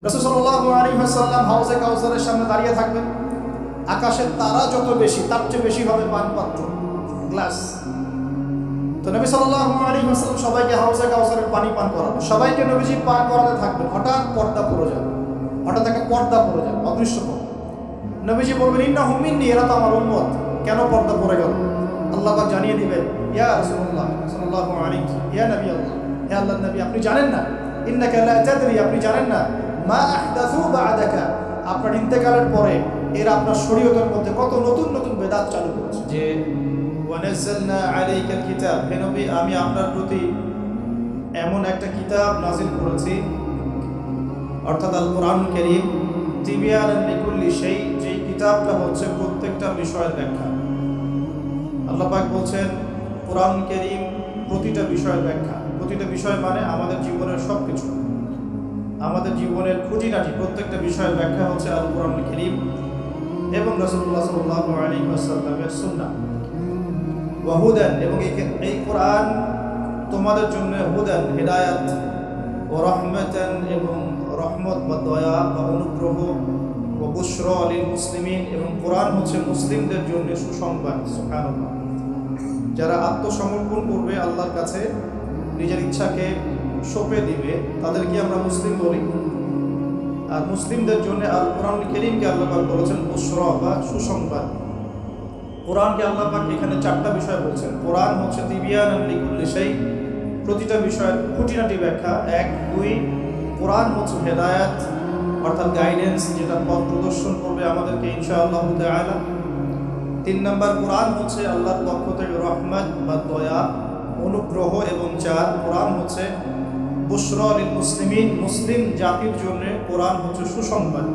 রাসূল সাল্লাল্লাহু আলাইহি ওয়াসাল্লাম হাউজে কাউসারের সামনে দাঁড়িয়ে থাকবেন। আকাশের তারা যত বেশি তার চেয়ে বেশি হবে পানপাত্র, গ্লাস। তো নবী সাল্লাল্লাহু আলাইহি ওয়াসাল্লাম সবাইকে হাউজে কাউসারের পানি পান করাবেন, সবাইকে নবীজি পান করাতে থাকবেন। হঠাৎ পর্দা পড়ে যাবে, হঠাৎ একটা পর্দা পড়ে যাবে, অদৃশ্য পর্দা। নবীজি বলবেন, ইন্নাহুম মিন্নি, এরা তো আমার উম্মত। কেন পর্দা পড়ে গেল? আল্লাহ পাক জানিয়ে দিবেন, ইয়া রাসূলুল্লাহ সাল্লাল্লাহু আলাইহি, ইয়া নবী আল্লাহ, হে আল্লাহর নবী, আপনি জানেন না, ইন্নাকা লা তাদরি, আপনি জানেন না, মা আহদাসু বা'দাকা, আপনার ইন্তেকালের পরে এরা আপনার শরীয়তের মধ্যে কত নতুন নতুন বেদাত চালু করেছে। যে ওয়ানাজ্জালনা আলাইকাল কিতাব, হে নবী, আমি আপনার প্রতি এমন একটা কিতাব নাযিল করেছি, অর্থাৎ আল কোরআন কারীম, তিবিয়ানান লিকুল্লি শাই, যে কিতাবটা হচ্ছে প্রত্যেকটা বিষয়ের ব্যাখ্যা। আল্লাহ পাক বলছেন কোরআন কারীম প্রতিটা বিষয়ের ব্যাখ্যা। প্রতিটা বিষয় মানে আমাদের জীবনের সব কিছু, আমাদের জীবনের খুঁটিনাটি প্রত্যেকটা বিষয়ের ব্যাখ্যা হচ্ছে আল কোরআন কারীম এবং রাসূলুল্লাহ সাল্লাল্লাহু আলাইহি ওয়াসাল্লামের সুন্নাহ। ওয়া হুদান, এবং এই কোরআন তোমাদের জন্য হুদান, হিদায়াত, ও রহমাতান, এবং রহমত বা দয়া বা অনুগ্রহ, ও বুশরা লিল মুসলিমিন, এবং কোরআন হচ্ছে মুসলিমদের জন্য সুসংবাদ। সুবহানাল্লাহ। যারা আত্মসমর্পণ করবে আল্লাহর কাছে, নিজের ইচ্ছাকে সঁপে দিবে, তাদেরকে আমরা মুসলিম বলি। আর মুসলিমদের জন্য আল কোরআন কারীমকে আল্লাহ পাক বলেছেন বুশরা বা সুসংবাদ। কোরআনকে আল্লাহ পাক এখানে চারটা বিষয় বলছেন। কোরআন হচ্ছে তিবিয়ানান লিকুল্লি শাই, প্রতিটা বিষয়ের খুঁটিনাটি ব্যাখ্যা। 1, 2, কোরআন হচ্ছে হেদায়াত, অর্থাৎ গাইডেন্স, যেটা পথ প্রদর্শন করবে আমাদেরকে ইনশাআল্লাহ তাআলা। 3 নম্বর, কোরআন হচ্ছে আল্লাহর পক্ষ থেকে রহমত বা দয়া, অনুগ্রহ। এবং 4, কোরআন হচ্ছে বুশরা লিল মুসলিমিন, মুসলিম জাতির জন্য কোরআন হচ্ছে সুসংবাদ।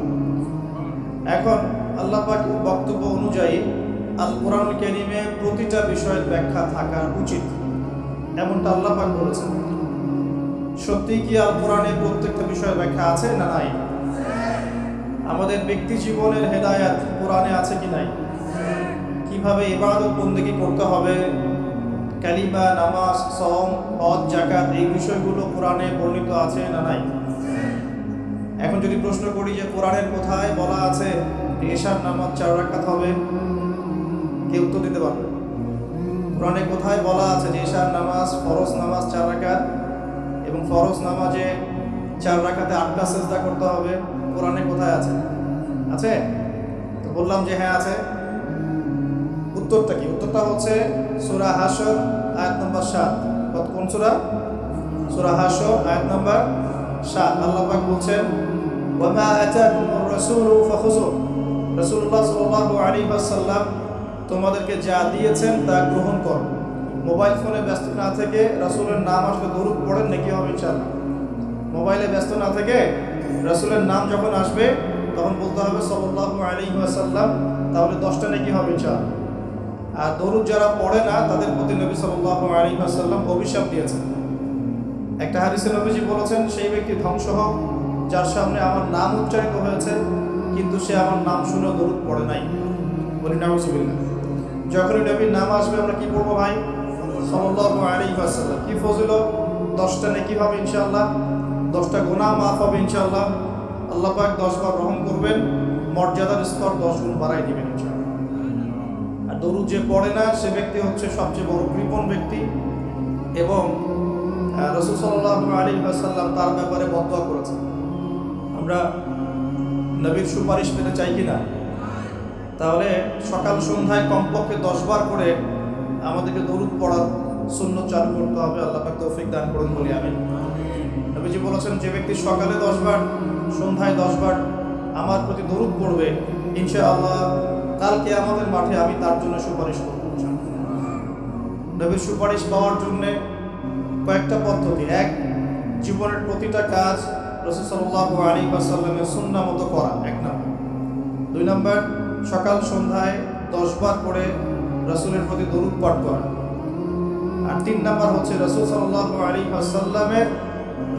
এখন আল্লাহ পাকের বক্তব্য অনুযায়ী আল কোরআন কারীমে প্রতিটা বিষয়ের ব্যাখ্যা থাকা উচিত, এমনটা আল্লাহ পাক বলেছেন। সত্যি কি আল কোরআনে প্রত্যেকটা বিষয়ের ব্যাখ্যা আছে না নাই? আমাদের ব্যক্তি জীবনের হেদায়াত কোরআনে আছে কি নাই? কিভাবে ইবাদত বন্দেগী করতে হবে, কালিমা, নামাজ, সওম, হজ, যাকাত, এই বিষয়গুলো কোরআনে বর্ণিত আছে না নাই? এখন যদি প্রশ্ন করি যে কোরআনের কোথায় বলা আছে এশার নামাজ 4 রাকাত হবে, কে উত্তর দিতে পারবে? কোরআনে কোথায় বলা আছে যে এশার নামাজ, ফরজ নামাজ 4 রাকাত, এবং ফরজ নামাজে 4 রাকাতে 8টা সিজদা করতে হবে? কোরআনে কোথায় আছে? আছে? তো বললাম যে হ্যাঁ আছে। উত্তরটা কি? উত্তরটা হচ্ছে সূরা হাশর আয়াত নম্বর 7। কোন সূরা? সূরা হাশর আয়াত নম্বর 7। আল্লাহ পাক বলছেন, ওয়া মা আতাকুমুর রাসূলু ফাখুযু, রাসূলুল্লাহ সাল্লাল্লাহু আলাইহি ওয়াসাল্লাম তোমাদেরকে যা দিয়েছেন তা গ্রহণ করো। মোবাইল ফোনে ব্যস্ত না থেকে রাসূলের নাম আসলে দরুদ পড়েন, নাকি হবে ইনশাআল্লাহ। মোবাইলে ব্যস্ত না থেকে রাসূলের নাম যখন আসবে তখন বলতে হবে সাল্লাল্লাহু আলাইহি ওয়াসাল্লাম, তাহলে 10টা নাকি হবে ইনশাআল্লাহ। আর দরুদ যারা পড়ে না তাদের প্রতি নবী সাল্লাল্লাহু আলাইহি ওয়াসাল্লাম অভিশাপ দিয়েছেন। একটা হাদিসে নবীজি বলেছেন, সেই ব্যক্তি ধ্বংস হোক যার সামনে আমার নাম উচ্চারিত হয়েছে কিন্তু সে আমার নাম শুনে দরুদ পড়ে নাই। বলি নাউজুবিল্লাহ। যখনই নবীর নাম আসবে আমরা কি পড়বো ভাই? সাল্লাল্লাহু আলাইহি ওয়াসাল্লাম। কি ফজিলত! 10টা নেকি হবে ইনশাআল্লাহ, 10টা গুনাহ মাফ হবে ইনশাআল্লাহ। আল্লাহ পাক 10 বার রহম করবেন, মর্যাদার স্তর 10 গুণ বাড়াই দিবেন ইনশাআল্লাহ। আর দরুদ যে পড়ে না সে ব্যক্তি হচ্ছে সবচেয়ে বড় কৃপণ ব্যক্তি, এবং রাসূল সাল্লাল্লাহু আলাইহি ওয়াসাল্লাম তার ব্যাপারে বদদোয়া করেছেন। আমরা নবীর সুপারিশ পেতে চাই কিনা? তাহলে সকাল সন্ধ্যায় কমপক্ষে 10 বার করে আমাদেরকে দরুদ পড়ার সুন্নাত চালু করতে হবে। আল্লাহ পাক তৌফিক দান করুন, বলি আমিন। নবীজি বলেছেন, যে ব্যক্তি সকালে 10 বার, সন্ধ্যায় 10 বার আমার প্রতি দরুদ পড়বে, ইনশাআল্লাহ কালকে আমাদের মাঠে আমি তার জন্য সুপারিশ করব। নবীর সুপারিশ পাওয়ার জন্য কয়েকটা পদ্ধতি। 1, জীবনের প্রতিটা কাজ রাসূল সাল্লাল্লাহু আলাইহি ওয়াসাল্লামের সুন্নাহ মতো করা, 1 নম্বর। 2 নম্বর, সকাল সন্ধ্যায় 10 বার করে রাসূলের প্রতি দরুদ পাঠ করা। আর 3 নম্বর হচ্ছে রাসূল সাল্লাল্লাহু আলাইহি ওয়াসাল্লামের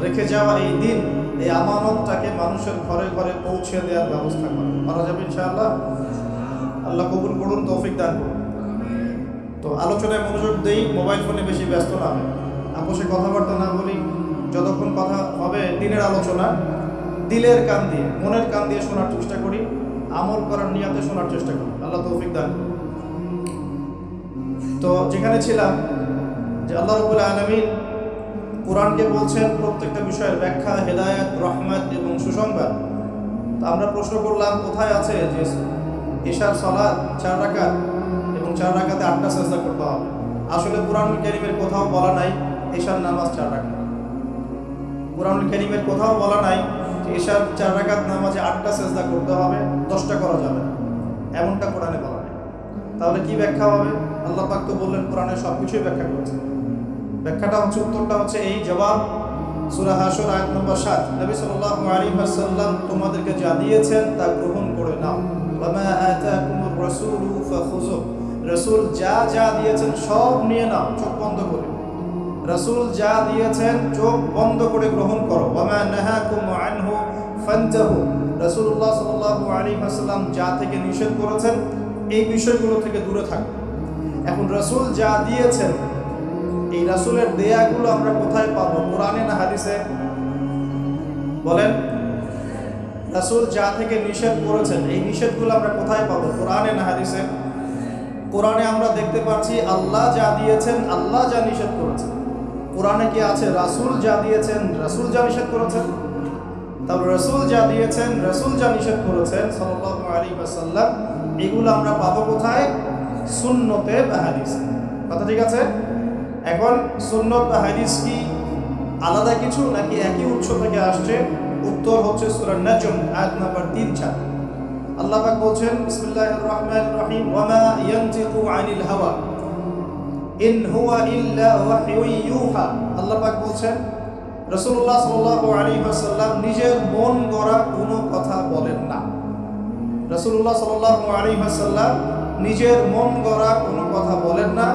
রেখে যাওয়া এই দিন, এই আমানতটাকে মানুষের ঘরে ঘরে পৌঁছে দেওয়ার ব্যবস্থা করা। পারা যাবে ইনশাআল্লাহ। আল্লাহ কবুল করুন, তৌফিক দান করুন। তো আলোচনায় মনোযোগ দেই, মোবাইল ফোনে বেশি ব্যস্ত না হয়, আপোষে কথাবার্তা না বলি। যতক্ষণ কথা হবে দিনের আলোচনা, দিলের কান দিয়ে, মনের কান দিয়ে শোনার চেষ্টা করি, আমল করার নিয়তে শোনার চেষ্টা করি। আল্লাহ তৌফিক দান। তো যেখানে ছিলাম যে আল্লাহ রাব্বুল আলামিন কোরআনকে বলছেন প্রত্যেকটা বিষয়ের ব্যাখ্যা, হেদায়েত, রহমত এবং সুসংবাদ। তো আমরা প্রশ্ন করলাম কোথায় আছে যে ইশার সালাত 4 রাকাত এবং 4 রাকাতে 8টা সিজদা করতে হবে। আসলে কোরআনুল কারীমের কোথাও বলা নাই ইশার নামাজ 4 রাকাত। কোরআনুল কারীমের কোথাও বলা নাই যে ইশার 4 রাকাত নামাজে 8টা সিজদা করতে হবে, 10টা করা যাবে না, এমনটা কোরআনে বলা নেই। তাহলে কি ব্যাখ্যা হবে? আল্লাহ পাক তো বললেন কোরআনে সবকিছুই ব্যাখ্যা করেছেন। ব্যাখ্যাটা হচ্ছে, উত্তরটা হচ্ছে এই জবাব সূরা হাশর আয়াত নম্বর 7। নবী সাল্লাল্লাহু আলাইহি ওয়াসাল্লাম তোমাদেরকে যা দিয়েছেন তা গ্রহণ করে নাও। ওয়া মা আতাকুমুর রাসূলু ফাখুযু, রাসূল যা যা দিয়েছেন সব নিয়ে নাও, চোখ বন্ধ করে। রাসূল যা দিয়েছেন চোখ বন্ধ করে গ্রহণ করো। ওয়া মা নাহাকুম আনহু ফান্তাহু, রাসূলুল্লাহ সাল্লাল্লাহু আলাইহি ওয়াসাল্লাম যা থেকে নিষেধ করেছেন এই বিষয়গুলো থেকে দূরে থাকো। এখন রাসূল যা দিয়েছেন এই রাসূলের দেয়াগুলো আমরা কোথায় পাবো? কোরআনে না হাদিসে? বলেন। রাসূল যা থেকে নিষেধ করেছেন এই নিষেধগুলো আমরা কোথায় পাবো? কোরআনে না হাদিসে? কোরআনে আমরা দেখতে পাচ্ছি আল্লাহ যা দিয়েছেন, আল্লাহ যা নিষেধ করেছেন। কোরআনে কি আছে রাসূল যা দিয়েছেন, রাসূল যা নিষেধ করেছেন? তারপর রাসূল যা দিয়েছেন, রাসূল যা নিষেধ করেছেন সাল্লাল্লাহু আলাইহি ওয়াসাল্লাম, এগুলো আমরা পাবো কোথায়? সুন্নতে বা হাদিসে। কথা ঠিক আছে? এখন সুন্নত বা হাদিস কি আলাদা কিছু নাকি একই উৎস থেকে আসছে? উত্তর হচ্ছে সূরা নাজম আয়াত নাম্বার 3-4। আল্লাহ পাক বলছেন বিসমিল্লাহির রহমানির রহিম, ওয়া মা ইয়ানতিকু আনিল হাওয়া ইন হুয়া ইল্লা ওয়াহয়ুন ইউহা। আল্লাহ পাক বলছেন রাসূলুল্লাহ সাল্লাল্লাহু আলাইহি ওয়াসাল্লাম নিজের মন গড়া কোনো কথা বলেন না। রাসূলুল্লাহ সাল্লাল্লাহু আলাইহি ওয়াসাল্লাম নিজের মন গড়া কোনো কথা বলেন না।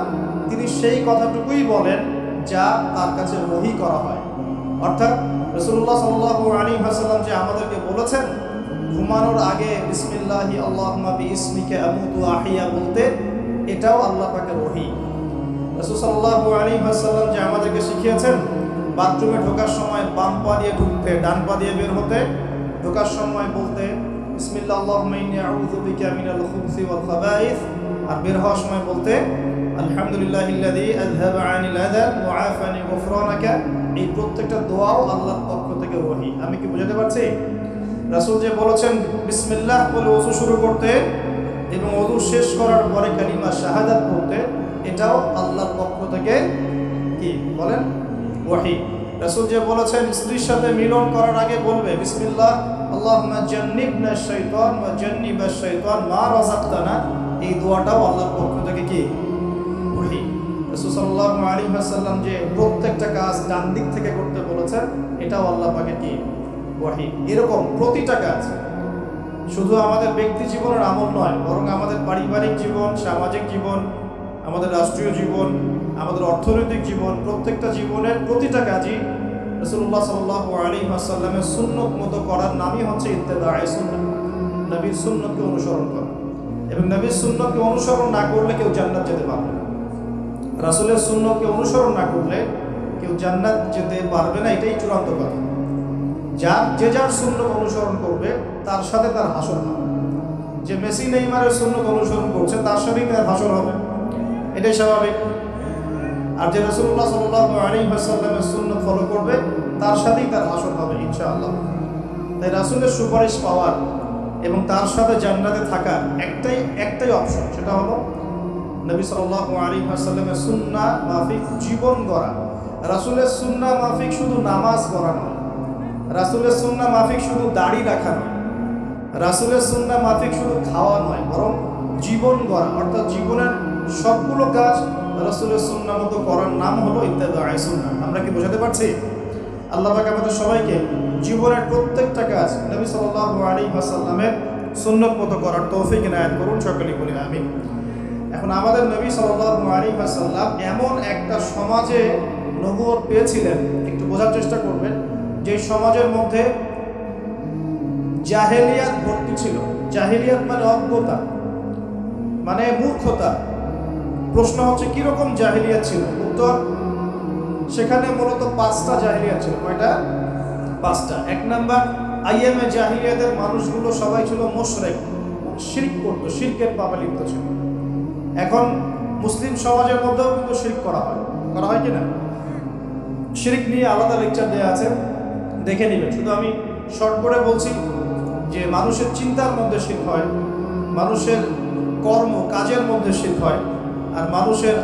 তিনি সেই কথাটুকুই বলেন যা তার কাছে ওহী করা হয়। অর্থাৎ রাসূলুল্লাহ সাল্লাল্লাহু আলাইহি ওয়াসাল্লাম যে আমাদেরকে বলেছেন ঘুমানোর আগে বিসমিল্লাহি আল্লাহুম্মা বিইসমিকা আমুতু আহিয়া বলতে, এটাও আল্লাহ পাকের ওহী। রাসূল সাল্লাল্লাহু আলাইহি ওয়াসাল্লাম যে আমাদেরকে শিখিয়েছেন বাথরুমে ঢোকার সময় বাম পা দিয়ে ঢুকতে, ডান পা দিয়ে বের হতে, ঢোকার সময় বলতে বিসমিল্লাহ আল্লাহুম্মা ইন্নী আউযু বিকা মিনাল খুবসি ওয়াল খাবাইস, আর বের হওয়ার সময় বলতে আলহামদুলিল্লাহিল্লাযী আযহাবা আনিল আযা ওয়া আফানি গুফরানাকা। এই প্রত্যেকটা দোয়াও আল্লাহর পক্ষ থেকে ওহী। আমি কি বুঝাতে পারছি? রাসূল যে বলেছেন বিসমিল্লাহ বলে ওযু শুরু করতে এবং ওযু শেষ করার পরে কালিমা শাহাদাত পড়তে, এটাও আল্লাহর পক্ষ থেকে কি বলেন? ওহী। রাসূল যে বলেছেন স্ত্রীর সাথে মিলন করার আগে বলবে বিসমিল্লাহ আল্লাহুম্মা জান্নিবনা শাইতান ওয়া জান্নিবাশ শাইতান মা রাযাকতানা, এই দোয়াটাও আল্লাহর পক্ষ থেকে কি? ওহী। রাসূল সাল্লাল্লাহু আলাইহি ওয়াসাল্লাম যে প্রত্যেকটা কাজ ডান দিক থেকে করতে বলেছেন, এটাও আল্লাহ পাকের কি? ওহী। এরকম প্রতিটা কাজ শুধু আমাদের ব্যক্তি জীবনের আমল নয়, বরং আমাদের পারিবারিক জীবন, সামাজিক জীবন, আমাদের রাষ্ট্রীয় জীবন, আমাদের অর্থনৈতিক জীবন, প্রত্যেকটা জীবনের প্রতিটা কাজই রাসূলুল্লাহ সাল্লাল্লাহু আলাইহি ওয়াসাল্লামের সুন্নত মতো করার নামই হচ্ছে ইত্তেবায়ে সুন্নাহ। নবীর সুন্নতকে অনুসরণ করা। এবং নবীর সুন্নতকে অনুসরণ না করলে কেউ জান্নাত যেতে পারবে না। রাসূলের সুন্নতকে অনুসরণ না করলে কেউ জান্নাত যেতে পারবে না, এটাই চূড়ান্ত কথা। যে যার সুন্নত অনুসরণ করবে তার সাথে তার হাসর হবে। যে মেসি নেইমারের সুন্নত অনুসরণ করছে তার সাথেই তার হাসর হবে, এটাই স্বাভাবিক। আর যে রাসূলুল্লাহ সাল্লাল্লাহু আলাইহি ওয়াসাল্লামের সুন্নত ফলো করবে তার সাথেই তার হাসর হবে ইনশাআল্লাহ। তাই রাসূলের সুপারিশ পাওয়ার এবং তার সাথে জান্নাতে থাকার একটাই অপশন, সেটা হলো নবী সাল্লাল্লাহু আলাইহি ওয়াসাল্লামের সুন্নাহ মাফিক জীবন গড়া। রাসূলের সুন্নাহ মাফিক শুধু নামাজ পড়া নয়, রাসূলের সুন্নাহ মাফিক শুধু দাড়ি রাখা নয়, রাসূলের সুন্নাহ মাফিক শুধু খাওয়া নয়, বরং জীবন গড়া। অর্থাৎ জীবনের সবগুলো কাজ রাসূলের সুন্নাহ মতো করার নাম হলো ইত্তেবায়ে সুন্নাহ। আমরা কি বোঝাতে পারছি? আল্লাহ পাক আমাদের সবাইকে জীবনের প্রত্যেকটা কাজ নবী সাল্লাল্লাহু আলাইহি ওয়াসাল্লামের সুন্নাত মতো করার তৌফিক ইনায়াত করুন, সকলেই বলি আমিন। এখন আমাদের নবী সাল্লাল্লাহু আলাইহি ওয়াসাল্লাম এমন একটা সমাজে নবুয়ত পেয়েছিলেন, একটু বোঝার চেষ্টা করবেন, যে সমাজের মধ্যে জাহেলিয়াত ভর্তি ছিল। জাহেলিয়াত মানে অজ্ঞতা, মানে মূর্খতা। প্রশ্ন হচ্ছে কিরকম জাহেলিয়াত ছিল? উত্তর, সেখানে মূলত 5টা জাহেলিয়াত ছিল। কয়টা? 5টা। 1 নাম্বার আইয়ামে জাহিলিয়াতের মানুষগুলো সবাই ছিল মুশরিক, শিরক করতো, শিরকের পাপে লিপ্ত ছিল। এখন মুসলিম সমাজের মধ্যেও কিন্তু শিরক করা হয় কিনা? শিরক নিয়ে আলাদা লেকচার দেওয়া আছে, দেখে নেবেন। শুধু আমি শর্ট করে বলছি যে মানুষের চিন্তার মধ্যে শিরক হয়, মানুষের কর্ম কাজের মধ্যে শিরক হয়, আর মানুষের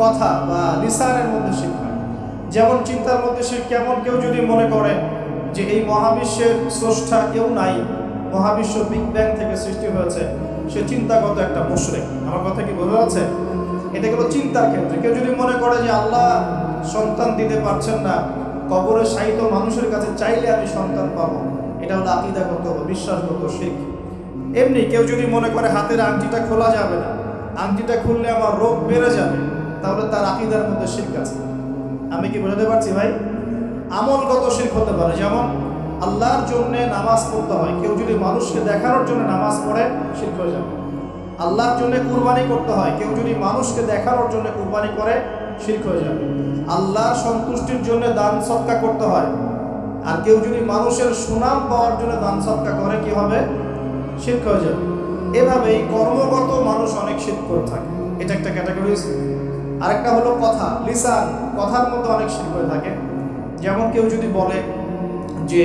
কথা বা লিসানের মধ্যে শিরক হয়। যেমন চিন্তার মধ্যে শিরক কেমন? কেউ যদি মনে করে যে এই মহাবিশ্বের স্রষ্টা কেউ নাই, মহাবিশ্ব বিগ ব্যাং থেকে সৃষ্টি হয়েছে, সে চিন্তাগত একটা মুশরিক। আমার কথা কি বোঝা যাচ্ছে? এটা গেল চিন্তার ক্ষেত্রে। কেউ যদি মনে করে যে আল্লাহ সন্তান দিতে পারছেন না, কবরে শায়িত মানুষের কাছে চাইলে আমি সন্তান পাবো, এটা হলো আকীদাগত বা বিশ্বাসগত শিরক। এমনি কেউ যদি মনে করে হাতের আংটিটা খোলা যাবে না, আংটিটা খুললে আমার রোগ বেড়ে যাবে, তাহলে তার আকীদার মধ্যে শিরক আছে। আমি কি বোঝাতে পারছি ভাই? আমলগত শিরক হতে পারে, যেমন আল্লাহর জন্য নামাজ পড়তে হয়, কেউ যদি মানুষকে দেখানোর জন্য নামাজ পড়ে, শিরক হয়ে যাবে। আল্লাহর জন্য কুরবানি করতে হয়, কেউ যদি মানুষকে দেখানোর জন্য কুরবানি করে, শিরক হয়ে যাবে। আল্লাহর সন্তুষ্টির জন্য দান সদকা করতে হয়, আর কেউ যদি মানুষের সুনাম পাওয়ার জন্য দান সদকা করে, কি হবে? শিরক হয়ে যাবে। এভাবেই কর্মগত মানুষ অনেক শিরক করে থাকে, এটা একটা ক্যাটাগরি। আরেকটা হলো কথা, লিসান, কথার মধ্যে অনেক শিরক হয়ে থাকে। যেমন কেউ যদি বলে যে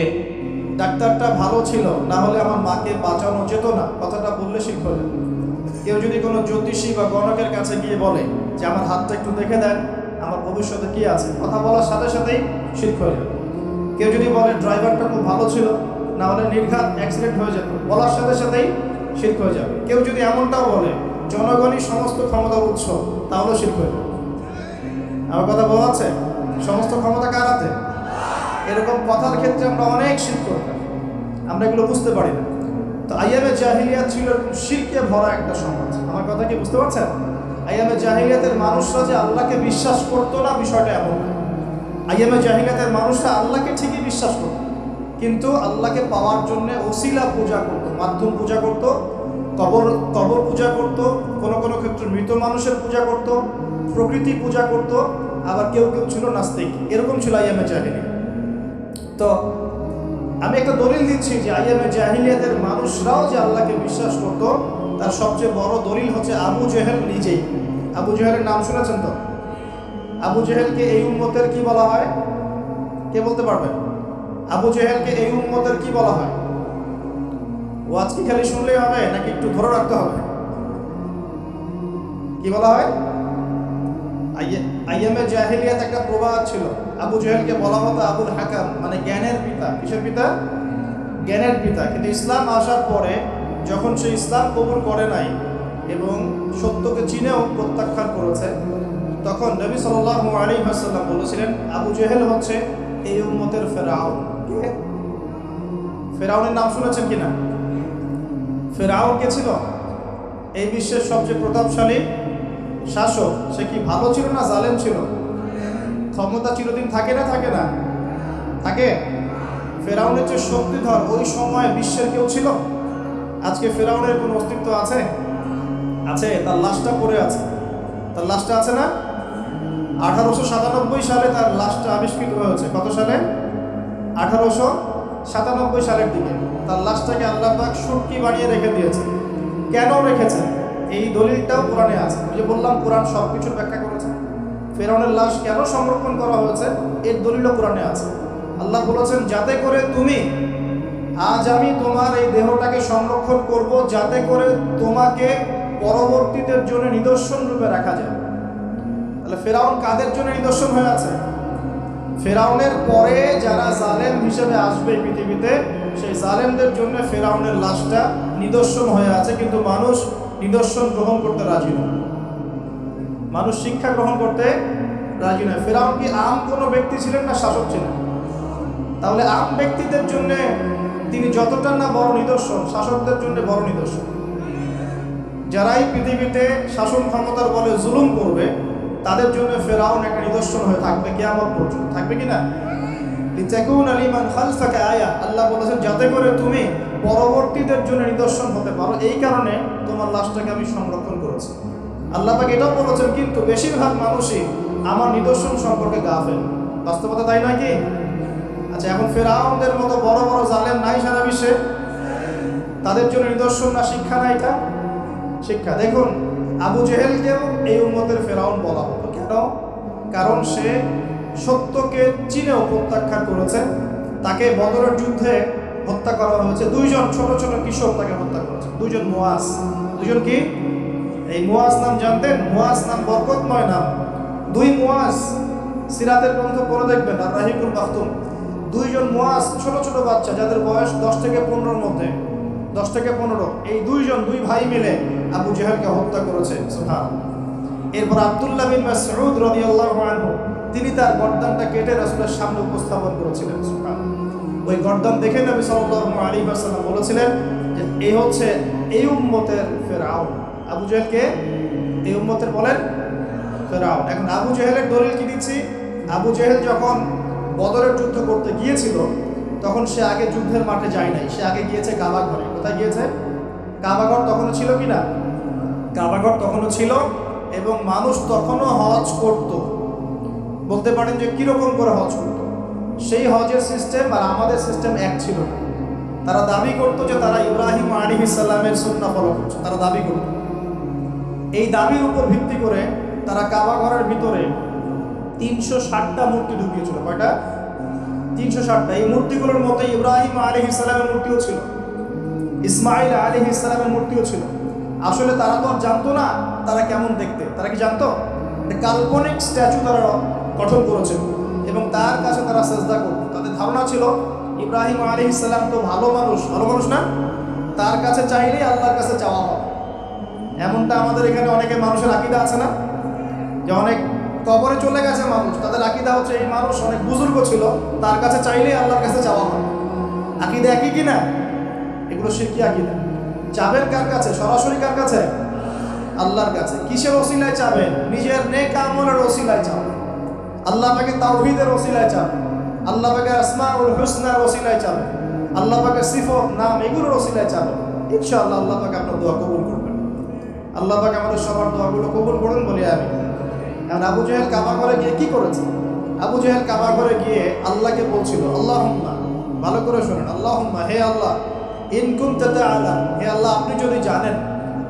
ডাক্তারটা ভালো ছিল, না হলে আমার মাকে বাঁচানো যেত না, কথাটা বললে শিরক হয়ে যাবে। কেউ যদি কোনো জ্যোতিষী বা গণকের কাছে গিয়ে বলে যে আমার হাতটা একটু দেখে দেন, আমার ভবিষ্যতে কি আছে, কথা বলার সাথে সাথেই শিরক হয়ে যাবে। কেউ যদি বলে ড্রাইভারটা খুব ভালো ছিল, না হলে নির্ঘাত অ্যাক্সিডেন্ট হয়ে যেত, বলার সাথে সাথেই শিরক হয়ে যাবে। কেউ যদি এমনটাও বলে জনগণই সমস্ত ক্ষমতার উৎস, তাহলেও শিরক হয়ে যাবে। আমার কথা বোঝা আছে? সমস্ত ক্ষমতা কার হাতে? এরকম কথার ক্ষেত্রে আমরা অনেক শিরক করে থাকি, আমরা এগুলো বুঝতে পারি না। তো আইয়ামে জাহিলিয়াত ছিল শিরকে ভরা একটা সমাজ। আমার কথা কি বুঝতে পারছেন? আইয়ামে জাহিলিয়াতের মানুষরা যে আল্লাহকে বিশ্বাস করতো না, বিষয়টা এমন না। আইয়ামে জাহিলিয়াতের মানুষরা আল্লাহকে ঠিকই বিশ্বাস করত, কিন্তু আল্লাহকে পাওয়ার জন্য ওসিলা পূজা করত, মাধ্যম পূজা করত, কবর পূজা করত, কোনো কোনো ক্ষেত্রে মৃত মানুষের পূজা করত, প্রকৃতি পূজা করত, আবার কেউ কেউ ছিল নাস্তিক। এরকম ছিল আইয়ামে জাহিলিয়াত। তো আমি একটা দলিল দিচ্ছি যে আইয়ামে জাহিলিয়াতের মানুষরাও যে আল্লাহকে বিশ্বাস করত, তার সবচেয়ে বড় দলিল হচ্ছে আবু জেহেল নিজেই। আবু জেহেলের নাম শুনেছেন তো? আবু জেহেলকে এই উম্মতের কি বলা হয়? কে বলতে পারবে? আবু জেহেলকে এই উম্মতের কি বলা হয়? ওয়াজ কি খালি শুনলেই হবে, নাকি একটু ধরে রাখতে হবে? কি বলা হয়? আইয়ামে জাহিলিয়াত একটা প্রবাদ ছিল, আবু জেহেলকে বলা হতো আবুল হাকাম, মানে জ্ঞানের পিতা। কিসের পিতা? জ্ঞানের পিতা। কিন্তু ইসলাম আসার পরে যখন সে ইসলাম কবুল করে নাই এবং সত্যকে চিনেও প্রত্যাখ্যান করেছে, তখন নবী সাল্লাল্লাহু আলাইহি ওয়াসাল্লাম বলেছিলেন আবু জেহেল হচ্ছে এই উম্মতের ফেরাউন। কে? ফেরাউনের নাম শুনেছেন কিনা? ফেরাউন কে ছিল? এই বিশ্বের সবচেয়ে প্রতাপশালী শাসক। সে কি ভালো ছিল না জালেম ছিল? ক্ষমতা চিরদিন থাকে না? থাকে না? থাকে। ফেরাউনের যে শক্তিধর, ওই সময় বিশ্বের কেউ ছিল? আজকে ফেরাউনের কোনো অস্তিত্ব আছে? আছে। তার লাশটা পড়ে আছে। তার লাশটা আছে না? 1897 সালে তার লাশটা আবিষ্কৃত হয়েছে। কত সালে? 1897 সালের দিকে তার লাশটাকে আল্লাহ পাক সুটকি বানিয়ে রেখে দিয়েছে। কেন রেখেছে? এই দলিলটাও কোরআনে আছে। ওই যে বললাম কোরআন সব কিছুর ব্যাখ্যা করেছে। ফেরাউনের লাশ কেন সংরক্ষণ করা হয়েছে এর দলিলও কোরআনে আছে। আল্লাহ বলেছেন যাতে করে তুমি, আজ আমি তোমার এই দেহটাকে সংরক্ষণ করব, যাতে করে তোমাকে পরবর্তীদের জন্য নিদর্শন রূপে রাখা যায়। তাহলে ফেরাউন কাদের জন্য নিদর্শন হয়ে আছে? ফেরাউনের পরে যারা জালেম হিসেবে আসবে পৃথিবীতে, সেই জালেমদের জন্য ফেরাউনের লাশটা নিদর্শন হয়ে আছে। কিন্তু মানুষ নিদর্শন গ্রহণ করতে রাজি নয়, মানুষ শিক্ষা গ্রহণ করতে রাজি নয়। ফেরাউন কি আম কোনো ব্যক্তি ছিলেন না শাসক ছিলেন? তাহলে আম ব্যক্তিদের জন্য তিনি যতটা না বড় নিদর্শন, শাসকদের জন্য বড় নিদর্শন। যারাই পৃথিবীতে শাসন ক্ষমতার বলে জুলুম করবে, তাদের জন্য ফেরাউন একটা নিদর্শন হয়ে থাকবে কিয়ামত পর্যন্ত। থাকবে কিনা? লিতাকুনা লিমান খালফাকা আয়া, আল্লাহ বলেছেন যাতে করে তুমি পরবর্তীদের জন্য নিদর্শন হতে পারো, এই কারণে তোমার লাশটাকে আমি সংরক্ষণ করেছি। আল্লাহ পাক এটাও বলেছেন কিন্তু বেশিরভাগ মানুষই আমার নিদর্শন সম্পর্কে গাফেল। বাস্তবতা তাই নয় কি? আচ্ছা, এখন ফেরাউনদের মতো বড় বড় জালেম নাই সারা বিশ্বে? তাদের জন্য নিদর্শন না শিক্ষা না? এটা শিক্ষা। দেখুন, আবু জেহেলকেও এই উম্মতের ফেরাউন বলা হতো। কেন? কারণ সে সত্যকে চিনেও প্রত্যাখ্যান করেছে। তাকে বদরের যুদ্ধে হত্যা করা হয়েছে। দুইজন ছোট ছোট কিশোর তাকে হত্যা করেছে, দুইজন মুয়াজ। দুইজন কি? এই মুয়াজ নাম জানতেন? মুয়াজ নাম বরকতময় নাম। দুই মুয়াজ, সিরাতের গ্রন্থ পড়ে দেখবেন, আর রাহিকুল মাখতুম। দুইজন মুয়াজ, ছোট ছোট বাচ্চা যাদের বয়স 10 থেকে 15-র মধ্যে, 10 থেকে 15। এই দুই ভাই মিলে আবু জেহেলকে হত্যা করেছে। সুবহানাল্লাহ। এরপর আব্দুল্লাহ বিন মাসউদ রাদিয়াল্লাহু আনহু, তিনি তার গর্দানটা কেটে রাসূলের সামনে উপস্থাপন করেছিলেন। সুবহানাল্লাহ। ওই গর্দান দেখে নবী সাল্লাল্লাহু আলাইহি ওয়াসাল্লাম বলেছিলেন যে এই হচ্ছে এই উম্মতের ফেরাউন। আবু জেহেলকে এই উম্মতের বলেন ফেরাউন। এখন আবু জেহেলের দলিল কি দিচ্ছি? আবু জেহেল যখন বদরের যুদ্ধ করতে গিয়েছিল, তখন সে আগে যুদ্ধের মাঠে যায় নাই, সে আগে গিয়েছে কাবা ঘরে। কোথায় গিয়েছে? কাবাঘর তখনও ছিল কি না? কাবাঘর তখনও ছিল, এবং মানুষ তখনও হজ করত। বলতে পারেন যে কিরকম করে হজ করত? সেই হজের সিস্টেম আর আমাদের সিস্টেম এক ছিল না। তারা দাবি করত যে তারা ইব্রাহিম আলাইহিস সালামের সুন্নাহ ফলো করছে, তারা দাবি করত। এই দাবির উপর ভিত্তি করে তারা কাবাঘরের ভিতরে 360টা মূর্তি ঢুকিয়েছিল। কয়টা? 360টা। এই মূর্তিগুলোর মধ্যে ইব্রাহিম আলাইহিস সালামের মূর্তিও ছিল, ইসমাইল আলাইহিস সালামের মূর্তিও ছিল। আসলে তারা তো আর জানতো না তারা কেমন দেখতে। তারা কি জানতো? একটা কাল্পনিক স্ট্যাচু তারা গঠন করেছিল এবং তার কাছে তারা সেজদা করত। তাদের ধারণা ছিল ইব্রাহিম আলাইহিস সালাম তো ভালো মানুষ, ভালো মানুষ না, তার কাছে চাইলেই আল্লাহর কাছে চাওয়া হবে। এমনটা আমাদের এখানে অনেকে মানুষের আকীদা আছে না, যে অনেক কবরে চলে গেছে মানুষ, তাদের আকীদা হচ্ছে এই মানুষ অনেক বুজুর্গ ছিল, তার কাছে চাইলেই আল্লাহর কাছে চাওয়া হবে। আকীদা একই কি না? এগুলো শিরকি আকীদা। চাবেন কার কাছে? সরাসরি কার কাছে? আল্লাহর কাছে। কিসের ওসিলায় চাবেন? নিজের নেক আমলের ওসিলায় চাবেন। আল্লাহ পাকে তাওহীদের ওসিলায় চাবেন, আল্লাহ পাকে আসমাউল হুসনার ওসিলায় চাবেন, আল্লাহ পাকে সিফত নাম এগুলোর ওসিলায় চাবেন। ইনশাআল্লাহ আল্লাহ পাকে আপনার দোয়া কবুল করবেন। আল্লাহ পাকে আমাদের সবার দোয়াগুলো কবুল করুন বলি আমি। এখন আবু জেহেল কাবা ঘরে গিয়ে কি করেছে? আবু জেহেল কাবা ঘরে গিয়ে আল্লাহকে বলছিল, আল্লাহুম্মা, ভালো করে শুনেন, আল্লাহুম্মা, হে আল্লাহ, ইন কুনতা তাআলাম, হে আল্লাহ আপনি যদি জানেন,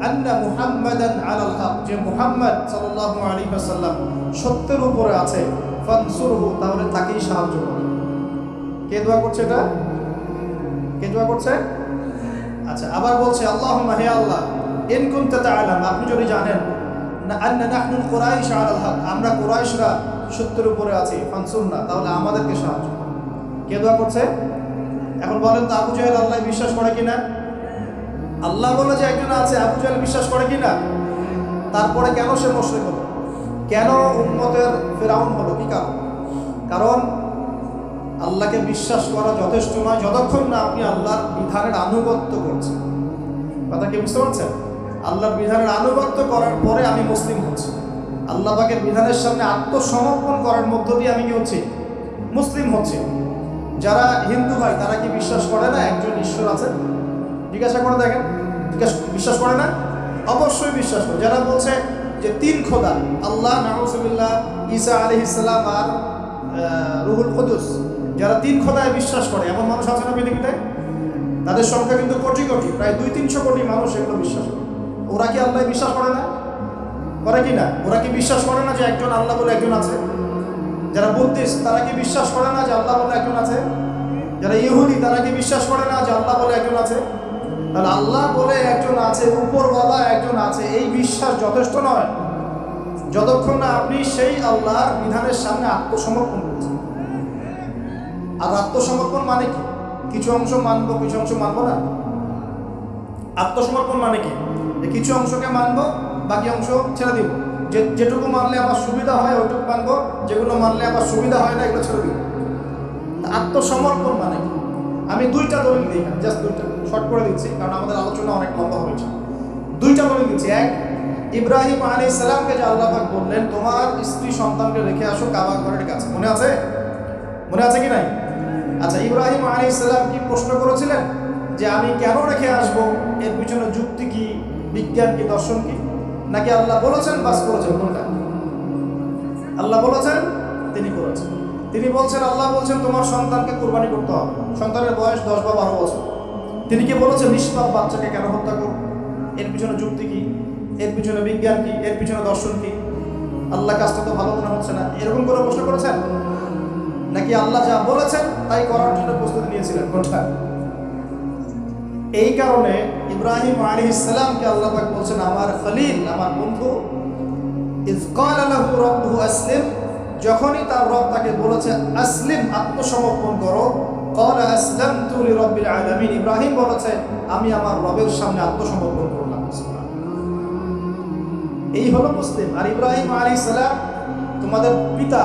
আন্না মুহাম্মাদান আলাল হক, যে মুহাম্মদ সাল্লাল্লাহু আলাইহি ওয়াসাল্লাম সত্যের উপরে আছে, ফানসুরহু, তাহলে তাকেই সাহায্য করুন। কে দোয়া করছে এটা? কে দোয়া করছে? আচ্ছা, আবার বলছে, আল্লাহুম্মা, হে আল্লাহ, ইন কুনতা তাআলাম, আপনি যদি জানেন, না আন্না নাহনুল কুরাইশ আলাল হক, আমরা কুরাইশরা সত্যের উপরে আছি, ফানসুরনা, তাহলে আমাদেরকে সাহায্য করুন। কে দোয়া করছে? এখন বলেন তো, আবু জেহেল আল্লাহ বিশ্বাস করে কিনা? আল্লাহ বলে যে একজন আছে, আবু জেহেল বিশ্বাস করে কিনা? তারপরে কেন সে মুশরিক হলো? কেন উম্মতের ফেরাউন হলো? কি কারণ? কারণ আল্লাহকে বিশ্বাস করা যথেষ্ট নয় যতক্ষণ না আপনি আল্লাহর বিধানের আনুগত্য করছেন। কথা কি বুঝতে পারছেন? আল্লাহর বিধানের আনুগত্য করার পরে আমি মুসলিম হচ্ছি। আল্লাহ পাকের বিধানের সামনে আত্মসমর্পণ করার মধ্য দিয়ে আমি কি হচ্ছি? মুসলিম হচ্ছি। যারা হিন্দু ভাই তারা কি বিশ্বাস করে না একজন ঈশ্বর আছে? জিজ্ঞাসা করে দেখেন, বিশ্বাস করে না? অবশ্যই বিশ্বাস করে। যারা বলছে যে 3 খোদা, আল্লাহ, নাউজুবিল্লাহ, ঈসা আলাইহিস সালাম আর রুহুল কুদুস, যারা 3 খোদায় বিশ্বাস করে এমন মানুষ আছে না পৃথিবীতে? তাদের সংখ্যা কিন্তু কোটি কোটি, প্রায় 200-300 কোটি মানুষ এগুলো বিশ্বাস করে। ওরা কি আল্লাহ বিশ্বাস করে না? করে কি না? ওরা কি বিশ্বাস করে না যে একজন আল্লাহ বলে একজন আছে? যারা বুদ্ধিস্ট তারা কি বিশ্বাস করে না যে আল্লাহ বলে একজন আছে? যারা ইহুদি তারা কি বিশ্বাস করে না যে আল্লাহ বলে একজন আছে? তাহলে আল্লাহ বলে একজন আছে, উপরওয়ালা একজন আছে, এই বিশ্বাস যথেষ্ট নয় যতক্ষণ না আপনি সেই আল্লাহর বিধানের সামনে আত্মসমর্পণ করছেন। আর আত্মসমর্পণ মানে কি? কিছু অংশ মানবো, কিছু অংশ মানবো না। আত্মসমর্পণ মানে কি? যে কিছু অংশকে মানবো, বাকি অংশ ছেড়ে দিব। যেটুকু মানলে আমার সুবিধা হয় ওইটুকু মানবো, যেগুলো মানলে আমার সুবিধা হয় না এগুলো ছেড়ে দিব। আত্মসমর্পণ মানে কি? আমি 2টা দলিল দিই, জাস্ট 2টা শর্ট করে দিচ্ছি কারণ আমাদের আলোচনা অনেক লম্বা হয়েছে। 2টা দলিল দিচ্ছি। এক, ইব্রাহিম আলাইহিস সালামকে যে আল্লাহ পাক বললেন তোমার স্ত্রী সন্তানকে রেখে আসো কাবা ঘরের কাছে, মনে আছে? মনে আছে কি নাই? আচ্ছা, ইব্রাহিম আলাইহিস সালাম কি প্রশ্ন করেছিলেন যে আমি কেন রেখে আসবো? এর পিছনে যুক্তি কি, বিজ্ঞান কি, দর্শন কি? নাকি আল্লাহ বলেছেন বাস করেছেন? কোনটা? আল্লাহ বলেছেন, তিনি করেছেন। তিনি বলছেন, আল্লাহ বলছেন তোমার সন্তানকে কুরবানি করতে হবে। সন্তানের বয়স 10 বা 12 বছর। তিনি কি বলেছেন নিষ্পাপ বাচ্চাকে কেন হত্যা করব? এর পিছনে যুক্তি কি? এর পিছনে বিজ্ঞান কি? এর পিছনে দর্শন কি? আল্লাহ কাজটা তো ভালো মনে হচ্ছে না, এরকম করে প্রশ্ন করেছেন? নাকি আল্লাহ যা বলেছেন তাই করার জন্য প্রস্তুতি নিয়েছিলেন? কোনটা? এই কারণে ইব্রাহিম আলাইহিস সালামকে আল্লাহ পাক বলছেন আমার খলিল, আমার বন্ধু। ইয ক্বালা লাহু রাব্বুহু আসলিম, যখনই তার রব তাকে বলেছে আসলিম, আত্মসমর্পণ করো, ক্বালা আসলামতু লিরাব্বিল আলামিন, ইব্রাহিম বলেছে আমি আমার রবের সামনে আত্মসমর্পণ করলাম। এই হলো মুসলিম। আর ইব্রাহিম আলাইহিস সালাম তোমাদের পিতা,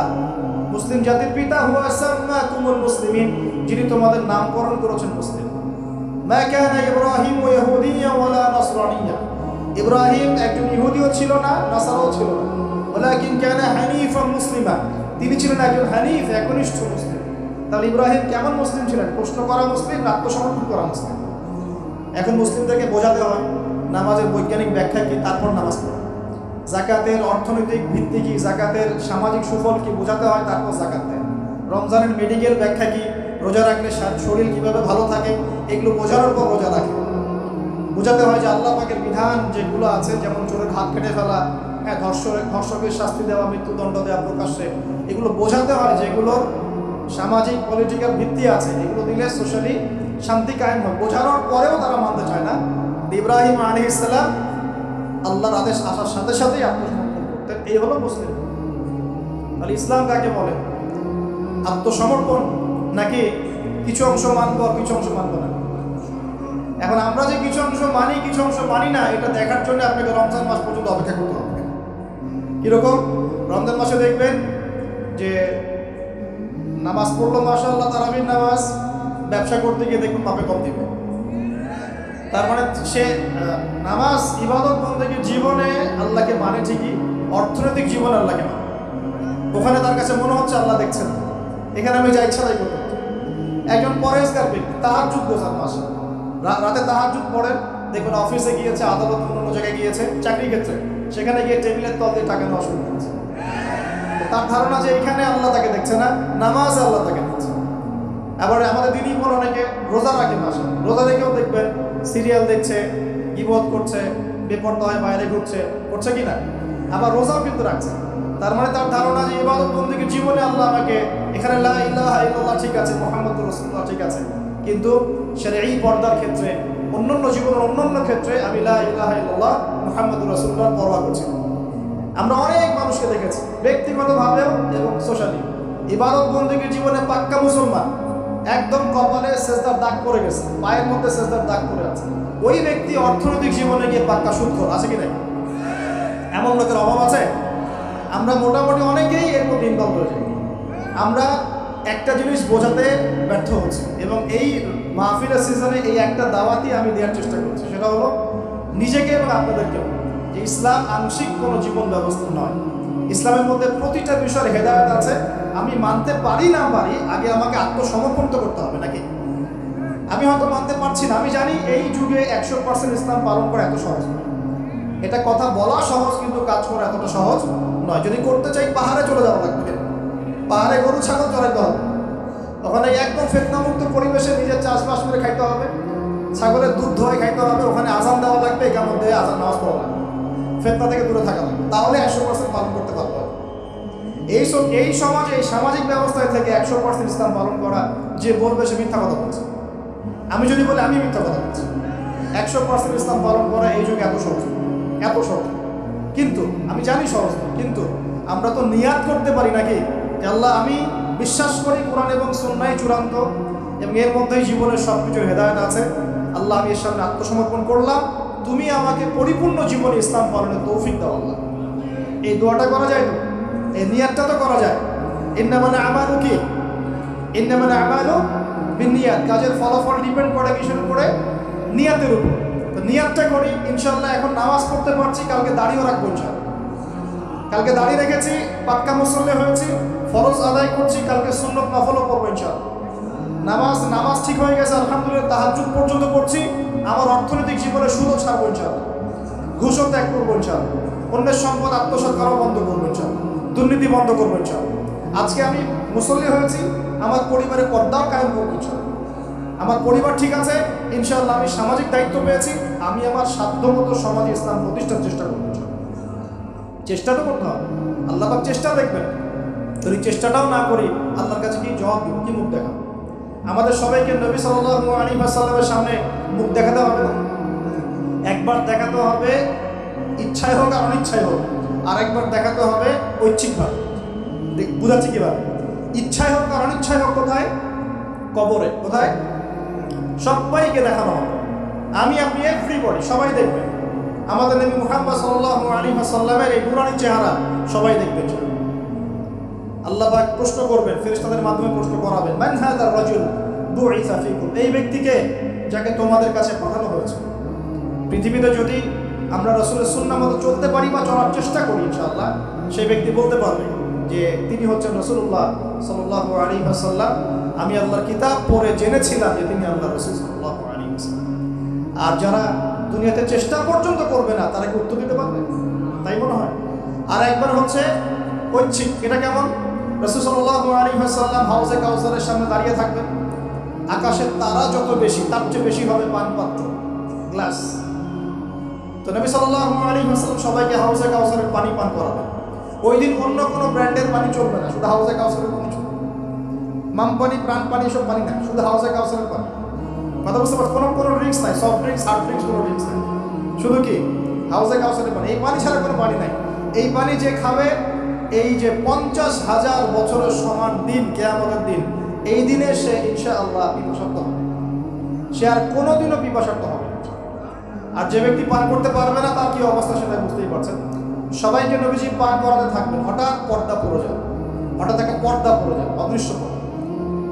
মুসলিম জাতির পিতা, হুয়া সাম্মাকুমুল মুসলিমিন, যিনি তোমাদের নামকরণ করেছেন মুসলিম। মা কানা ইব্রাহিম ইয়াহুদিয়্যান ওয়ালা নাসরানিয়্যা, ইব্রাহিম একজন ইহুদিও ছিল না, নাসারাও ছিল না। ওয়ালাকিন কানা হানিফান মুসলিমা, তিনি ছিলেন একজন হানিফ, একনিষ্ঠ মুসলিম। তাহলে ইব্রাহিম কেমন মুসলিম ছিলেন? প্রশ্ন করা মুসলিম, আত্মসমর্পণ করা মুসলিম। এখন মুসলিমদেরকে বোঝাতে হয় নামাজের বৈজ্ঞানিক ব্যাখ্যা কি, তারপর নামাজ পড়া। জাকাতের অর্থনৈতিক ভিত্তি কি, জাকাতের সামাজিক সুফল কি বোঝাতে হয়, তারপর জাকাত দেয়। রমজানের মেডিকেল ব্যাখ্যা কি, রোজা রাখলে শরীর কিভাবে ভালো থাকে, এগুলো বোঝানোর পর রোজা রাখে। বোঝাতে হয় যে আল্লাহ পাকের বিধান যেগুলো আছে, যেমন চোরের হাত কেটে ফেলা, ধর্ষকের শাস্তি দেওয়া, মৃত্যুদণ্ড দেওয়া প্রকাশ্যে, এগুলো বোঝাতে হয় যেগুলোর সামাজিক পলিটিক্যাল ভিত্তি আছে, এগুলো দিলে সোশ্যালি শান্তি কায়েম হয়। বোঝানোর পরেও তারা মানতে চায় না। ইব্রাহিম আলাইহিস সালাম আল্লাহর আদেশ আসার সাথে সাথেই আত্মসমর্পণ করতেন। এই হলো মুসলিম। তাহলে ইসলাম কাকে বলে? আত্মসমর্পণ, নাকি কিছু অংশ মানবো আর কিছু অংশ মানবো না? এখন আমরা যে কিছু অংশ মানি কিছু অংশ মানি না, এটা দেখার জন্য আপনাকে রমজান মাস পর্যন্ত অপেক্ষা করতে হবে। কিরকম? রমজান মাসে দেখবেন যে নামাজ পড়লো মাশাআল্লাহ, তারাবির নামাজ, ব্যবসা করতে গিয়ে দেখবেন পাপে কম দিবে। তার মানে সে নামাজ ইবাদত বন্দেগীর জীবনে আল্লাহকে মানে ঠিকই, অর্থনৈতিক জীবনে আল্লাহকে মানে। ওখানে তার কাছে মনে হচ্ছে আল্লাহ দেখছেন, এখানে আমি যা ইচ্ছা তাই করতে পারি। একজন পরেজগার ব্যক্তি, তাহাজ্জুদ গোছান মাসে, রাতে তাহাজ্জুদ পড়েন, দেখবেন অফিসে গিয়েছে, আদালত অন্য জায়গায় গিয়েছে, চাকরি ক্ষেত্রে, সেখানে গিয়ে টেবিলের তল দিয়ে টাকা নেওয়া শুরু করেছে। তার ধারণা যে এখানে আল্লাহ তাকে দেখছে না, নামাজে আল্লাহ তাকে দেখছে। আবার আমাদের দিনই বলে অনেকে রোজা রাখে মাসে, রোজা রেখেও দেখবেন সিরিয়াল দেখছে, গীবত করছে, বেপরোয়া হয়ে বাইরে ঘুরছে, করছে কি না? আবার রোজাও কিন্তু রাখছে। তার মানে তার ধারণা যে ইবাদত বন্দেগীর জীবনে আল্লাহ আমাকে, এখানে লা ইলাহা ইল্লাল্লাহ ঠিক আছে, মুহাম্মাদুর রাসূলুল্লাহ ঠিক আছে, কিন্তু শরঈ পর্দার ক্ষেত্রে, অন্যান্য জীবনের অন্যান্য ক্ষেত্রে আমি লা ইলাহা ইল্লাল্লাহ মুহাম্মাদুর রাসূলুল্লাহ পরোয়া করছি। আমরা অনেক মানুষকে দেখেছি ব্যক্তিগতভাবেও এবং সোশ্যালি, ইবাদত বন্দেগীর জীবনে পাক্কা মুসলমান, একদম কপালে সেজদার দাগ পড়ে গেছে, পায়ের মধ্যে সেজদার দাগ পড়ে আছে। ওই ব্যক্তি অর্থনৈতিক জীবনে গিয়ে পাক্কা সুদখোর, আছে কি নাই? এমন লোকের অভাব আছে? আমরা মোটামুটি অনেকেই এর মধ্যে ইনভলভ হয়ে যাই। আমরা একটা জিনিস বোঝাতে ব্যর্থ হচ্ছি, এবং এই মাহফিলের সিজনে এই একটা দাওয়াতই আমি দেওয়ার চেষ্টা করছি, সেটা হলো নিজেকে এবং আপনাদেরকেও, যে ইসলাম আংশিক কোনো জীবন ব্যবস্থা নয়। ইসলামের মধ্যে প্রতিটা বিষয়ের হেদায়েত আছে। আমি মানতে পারি না পারি, আগে আমাকে আত্মসমর্পণ তো করতে হবে, নাকি? আমি হয়তো মানতে পারছি না, আমি জানি এই যুগে 100% ইসলাম পালন করা এত সহজ নয়। এটা কথা বলা সহজ, কিন্তু কাজ করা এতটা সহজ নয়। যদি করতে চাই পাহাড়ে চলে যাওয়া লাগবে, পাহাড়ে গরু ছাগল চড়াইতে হবে, ওখানে একদম ফিতনামুক্ত পরিবেশে নিজের চাষবাস করে খাইতে হবে, ছাগলের দুধ ধোয়া খাইতে হবে, ওখানে আজান দেওয়া লাগবে, একামত দিয়ে আজান নামাজ পড়া লাগবে, ফিতনা থেকে দূরে থাকা লাগবে, তাহলে 100% পালন করতে পারবো। এই সমাজে, এই সামাজিক ব্যবস্থায় থেকে 100% ইসলাম পালন করা, যে বলবে সে মিথ্যা কথা বলছে। আমি যদি বলি আমি মিথ্যা কথা বলছি, 100% ইসলাম পালন করা এই যুগে এত সহজ, এত সহজ। কিন্তু আমি জানি সহজ, কিন্তু আমরা তো নিয়াত করতে পারি নাকি, যে আল্লাহ আমি বিশ্বাস করি কোরআন এবং সুন্নাহই চূড়ান্ত, এবং এর মধ্যেই জীবনের সব কিছুর হেদায়েত আছে। আল্লাহ আমি এর সামনে আত্মসমর্পণ করলাম, তুমি আমাকে পরিপূর্ণ জীবনে ইসলাম পালনের তৌফিক দাও আল্লাহ। এই দোয়াটা করা যায় তো, এই নিয়াতটা তো করা যায়। ইন্নামাল আমালু কি? ইন্নামাল আমালু বিন্নিয়াত। কাজের ফলাফল ডিপেন্ড করে কিসের উপরে? নিয়াতের উপর। তো নিয়াতটা করি, ইনশাআল্লাহ এখন নামাজ পড়তে পারছি, কালকে দাড়িও রাখবো ইনশাআল্লাহ। কালকে দাড়ি রেখেছি, পাক্কা মুসল্লি হয়েছি, ফরজ আদায় করছি, কালকে সুন্নত নফলও করবো ইনশাআল্লাহ। নামাজ ঠিক হয়ে গেছে আলহামদুলিল্লাহ, তাহাজ্জুদ পর্যন্ত করছি, আমার অর্থনৈতিক জীবনে সুদও ছাড়বো ইনশাআল্লাহ, ঘুষও ত্যাগ করবো ইনশাআল্লাহ, অন্যের সম্পদ আত্মসাৎ করাও বন্ধ করবো ইনশাআল্লাহ, দুর্নীতি বন্ধ করবো ইনশাআল্লাহ। আজকে আমি মুসল্লি হয়েছি, আমার পরিবারের পর্দাও কায়েম করবো ইনশাআল্লাহ। আমার পরিবার ঠিক আছে ইনশাআল্লাহ, আমি সামাজিক দায়িত্ব পেয়েছি, আমি আমার সাধ্যমতো সমাজে ইসলাম প্রতিষ্ঠার চেষ্টা করবো। চেষ্টা তো করতে হবে, আল্লাহ পাক চেষ্টা দেখবেন। যদি চেষ্টাটাও না করি আল্লাহর কাছে কি জবাব দিব, কি মুখ দেখাবো? আমাদের সবাইকে নবী সাল্লাল্লাহু আলাইহি ওয়াসাল্লামের সামনে মুখ দেখাতে হবে না? একবার দেখাতে হবে ইচ্ছায় হোক আর অনিচ্ছায় হোক, আর একবার দেখাতে হবে ঐচ্ছিকভাবে। বুঝাচ্ছি কিভাবে? ইচ্ছায় হোক আর অনিচ্ছায় হোক কোথায়? কবরে। কোথায়? সবাইকে দেখানো হবে, আমি আপনি এভরিবডি, সবাই দেখবে আমাদের নবী মুহাম্মদ সাল্লাল্লাহু আলাইহি ওয়াসাল্লামের এই নুরানি চেহারা সবাই দেখবে। আল্লাহ পাক প্রশ্ন করবেন, ফেরেশতাদের মাধ্যমে প্রশ্ন করাবেন, মান হাযার রাজুল বুইসা ফীকুম, এই ব্যক্তিকে যাকে তোমাদের কাছে পাঠানো হয়েছে। পৃথিবীতে যদি আমরা রাসূলের সুন্নাহ মতো চলতে পারি বা চলার চেষ্টা করি ইনশাআল্লাহ, সেই ব্যক্তি বলতে পারবে যে তিনি হচ্ছেন রাসূলুল্লাহ সাল্লাল্লাহু আলাইহি ওয়াসাল্লাম, আমি আল্লাহর কিতাব পড়ে জেনেছিলাম যে তিনি আল্লাহর রাসূল সাল্লাল্লাহু আলাইহি ওয়াসাল্লাম। আর যারা দুনিয়াতে চেষ্টা পর্যন্ত করবে না তারা কি উত্তর দিতে পারবে? তাই মনে হয়। আর একবার হচ্ছে ঐচ্ছিক, এটা কেমন? রাসূল সাল্লাল্লাহু আলাইহি ওয়াসাল্লাম হাউজে কাউসারের সামনে দাঁড়িয়ে থাকবেন, আকাশের তারা যত বেশি তার চেয়ে বেশি হবে পানপাত্র, গ্লাস। তো নবী সাল্লাল্লাহু আলাইহি ওয়াসাল্লাম সবাইকে হাউজে কাউসারের পানি পান করাবেন। ওই দিন অন্য কোনো ব্র্যান্ডের পানি চলবে না, শুধু হাউজে কাউসারের পানি চলবে। মাম পানি, প্রাণ পানি, সব পানি না, শুধু হাউজে কাউসারের পানি। কথা বুঝতে পারছো? কোনো ড্রিঙ্কস নাই, সফট ড্রিঙ্কস, হার্ড ড্রিঙ্কস, কোনো ড্রিঙ্কস নাই, শুধু কি হাউজে কাউসারের পানি। এই পানি ছাড়া কোনো পানি নাই। এই পানি যে খাবে, এই যে 50,000 বছরের সমান দিন, কিয়ামতের দিন, এই দিনে সে ইনশাআল্লাহ পিপাসার্ত হবে, সে আর কোনোদিনও পিপাসার্ত হবে না। আর যে ব্যক্তি পান করতে পারবে না তার কি অবস্থা সেটা বুঝতেই পারছেন। সবাইকে নবীজি পান করাতে থাকবেন, হঠাৎ পর্দা পড়ে যাবে, হঠাৎ একটা পর্দা পড়ে যাবে, অদৃশ্য পর্দা।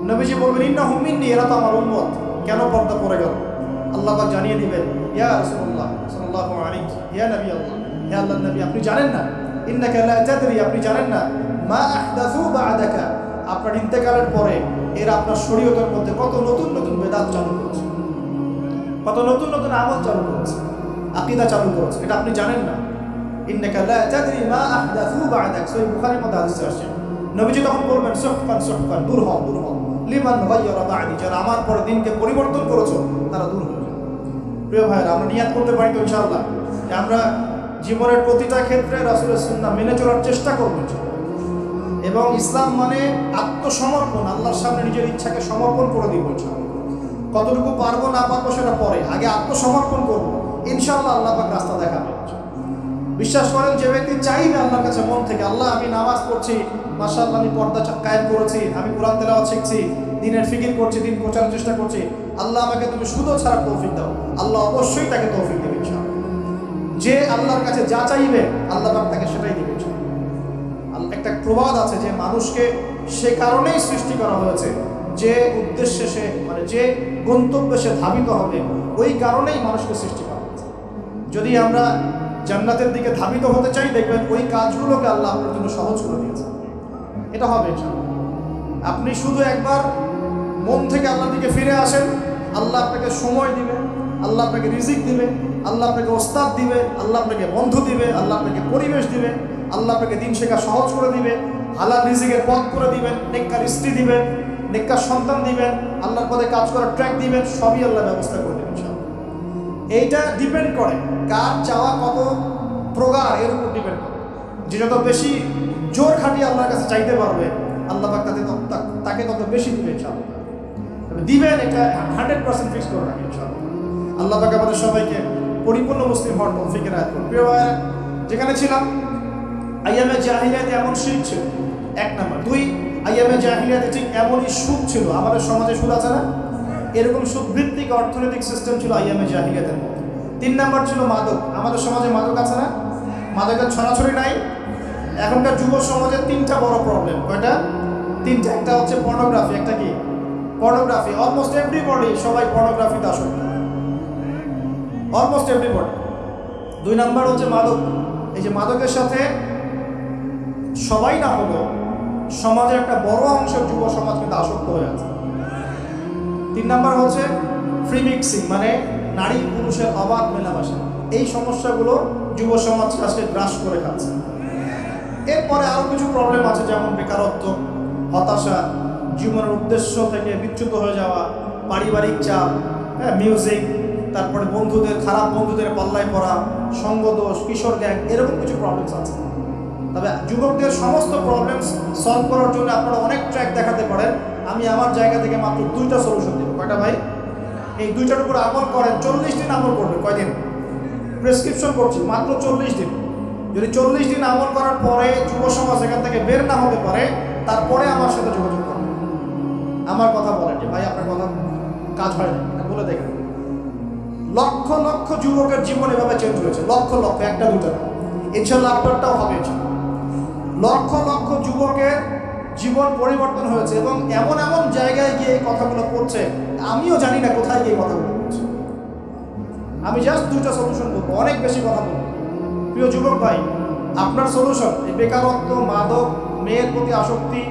নবীজি বলবেন, ইন্নাহুম মিন্নি, এরা তো আমার উম্মত। কেন পর্দা পড়ে গেল? আল্লাহ পাক জানিয়ে দিবেন, ইয়া রাসূলুল্লাহ সাল্লাল্লাহু আলাইহি, ইয়া নবী আল্লাহ, হে আল্লাহর নবী, আপনি জানেন না, ইন্নাকা লা তাদরি, আপনি জানেন না, মা আহদাসু বা'দাকা, আপনার ইন্তেকালের পরে এরা আপনার শরীয়তের মধ্যে কত নতুন নতুন বেদাত চালু করেছে, কত নতুন নতুন আমল চালু করেছে, আকীদা চালু করেছে, এটা আপনি জানেন না। ইন্নাকা লা তাদরি মা আহদাসু বা'দাক, সহিহ বুখারীর মধ্যে হাদিস আছে। নবীজি তখন বলবেন, সুহকান সুহকান, দূর হও, দূর হও, লিমান গায়্যারা বা'দি, যারা আমার পরে দিনকে পরিবর্তন করেছো তারা দূর হয়ে যাবে। প্রিয় ভাইরা, আমরা নিয়াত করতে পারি তো ইনশাআল্লাহ যে আমরা জীবনের প্রতিটা ক্ষেত্রে রাসূলের সুন্নাহ মেনে চলার চেষ্টা করব। এবং ইসলাম মানে আত্মসমর্পণ, আল্লাহর সামনে নিজের ইচ্ছাকে সমর্পণ করে দিব ইনশাআল্লাহ। কতটুকু পারবো না পারবো সেটা পরে, আগে আত্মসমর্পণ করবো, ইনশাআল্লাহ আল্লাহ পাক রাস্তা দেখাবে। বিশ্বাস করেন, যে ব্যক্তি চাইবে আল্লাহর কাছে মন থেকে, আল্লাহ আমি নামাজ পড়ছি, মাশাআল্লাহ আমি পর্দা কায়েম করেছি, আমি কোরআন তেলাওয়াত শিখছি, দিনের ফিকির করছি, দিন প্রচারের চেষ্টা করছি, আল্লাহ আমাকে তুমি সুদও ছাড়ার তৌফিক দাও, আল্লাহ অবশ্যই তাকে তৌফিক দেবে ইনশাআল্লাহ। যে আল্লাহর কাছে যা চাইবে আল্লাহ পাক তাকে সেটাই দিবে ইনশাআল্লাহ। একটা প্রবাদ আছে যে মানুষকে সে কারণেই সৃষ্টি করা হয়েছে, যে উদ্দেশ্যে সে, মানে যে গন্তব্যে সে ধাবিত হবে, ওই কারণেই মানুষকে সৃষ্টি করা হয়েছে। যদি আমরা জান্নাতের দিকে ধাবিত হতে চাই, দেখবেন ওই কাজগুলোকে আল্লাহ আপনার জন্য সহজ করে দিয়েছে। এটা হবে ইনশাআল্লাহ। আপনি শুধু একবার মন থেকে আল্লাহর দিকে ফিরে আসেন, আল্লাহ আপনাকে সময় দিবে, আল্লাহ আপনাকে রিজিক দিবে, আল্লাহ আপনাকে ওস্তাদ দিবে, আল্লাহ আপনাকে বন্ধু দিবে, আল্লাহ আপনাকে পরিবেশ দিবে, আল্লাহ আপনাকে দিন শেখা সহজ করে দিবে, হালাল রিজিকের পথ করে দিবেন, নেককার স্ত্রী দিবেন, নেককার সন্তান দিবেন, আল্লাহর পথে কাজ করার ট্র্যাক দিবেন, সবই আল্লাহ ব্যবস্থা করে দেবেন ইনশাআল্লাহ। এইটা ডিপেন্ড করে কার চাওয়া কত প্রগাঢ়, এর উপর ডিপেন্ড করে। যে যত বেশি জোর খাটিয়ে আল্লাহর কাছে চাইতে পারবে, আল্লাহ পাক তাকে তত বেশি দিবে ইনশাআল্লাহ। দিবেন, এটা 100% ফিক্স করে রাখেন ইনশাআল্লাহ। আল্লাহ পাক আমাদের সবাইকে পরিপূর্ণ মুসলিম হওয়ার তৌফিক এনায়েত করুন। প্রিয় ভাইরা, যেখানে ছিলাম, আইয়ামে জাহিলিয়াতে এমন শিরক ছিল, 1 নাম্বার। 2, আইয়ামে জাহিলিয়াতে ঠিক এমনই সুদ ছিল। আমাদের সমাজে সুদ আছে না? এরকম সুদভিত্তিক অর্থনৈতিক সিস্টেম ছিল আইয়ামে জাহিলিয়াতের মধ্যে। 3 নাম্বার ছিল মাদক। আমাদের সমাজে মাদক আছে না? মাদকের ছড়াছড়ি নাই। এখনকার যুব সমাজের 3টা বড় প্রবলেম। কয়টা? 3টা। একটা হচ্ছে পর্নোগ্রাফি। একটা কি? পর্নোগ্রাফি। অলমোস্ট এভরিবডি, সবাই পর্নোগ্রাফিতে আসক্ত, অলমোস্ট এভরিবডি। 2 নাম্বার হচ্ছে মাদক। এই যে মাদকের সাথে সবাই না হলেও সমাজের একটা বড় অংশের যুব সমাজ কিন্তু আসক্ত হয়ে আছে। 3 নাম্বার হচ্ছে ফ্রি মিক্সিং, মানে নারী পুরুষের অবাধ মেলামেশা। এই সমস্যাগুলো যুব সমাজ আজকে গ্রাস করে খাচ্ছে। এরপরে আরও কিছু প্রবলেম আছে, যেমন বেকারত্ব, হতাশা, জীবনের উদ্দেশ্য থেকে বিচ্যুত হয়ে যাওয়া, পারিবারিক চাপ, মিউজিক, তারপরে বন্ধুদের, খারাপ বন্ধুদের পাল্লায় পড়া, সঙ্গদোষ, কিশোর গ্যাং, এরকম কিছু প্রবলেমস আছে। তবে যুবকদের সমস্ত প্রবলেমস সলভ করার জন্য আপনারা অনেক ট্র্যাক দেখাতে পারেন। আমি আমার জায়গা থেকে মাত্র 2টা সলিউশন দেবো। কয়টা ভাই? এই 2টার উপর আমল করেন। 40 দিন আমল করবেন। কয়দিন? প্রেসক্রিপশন করছি, মাত্র 40 দিন। যদি 40 দিন আমল করার পরে যুব সমাজ এখান থেকে বের না হতে পারে, তারপরে আমার সাথে যোগাযোগ করবেন। আমার কথা বলেন যে ভাই আপনার কথা কাজ হয় না, এটা বলে দেখেন। লক্ষ লক্ষ যুবকের জীবন এভাবে চেঞ্জ হয়েছে, লক্ষ লক্ষ, একটা দুটো না। ইনশাল্লাহ আপনারটাও হবে। লক্ষ লক্ষ যুবকের জীবন পরিবর্তন হয়েছে এবং এমন এমন জায়গায় গিয়ে এই কথাগুলো করছে, আমিও জানি না কোথায় গিয়ে কথাগুলো করছে। আমি জাস্ট 2টা সলিউশন বলবো, অনেক বেশি কথা বলবো। প্রিয় যুবক ভাই, আপনার সলিউশন এই বেকারত্ব, মাদক, মেয়ের প্রতি আসক্তি,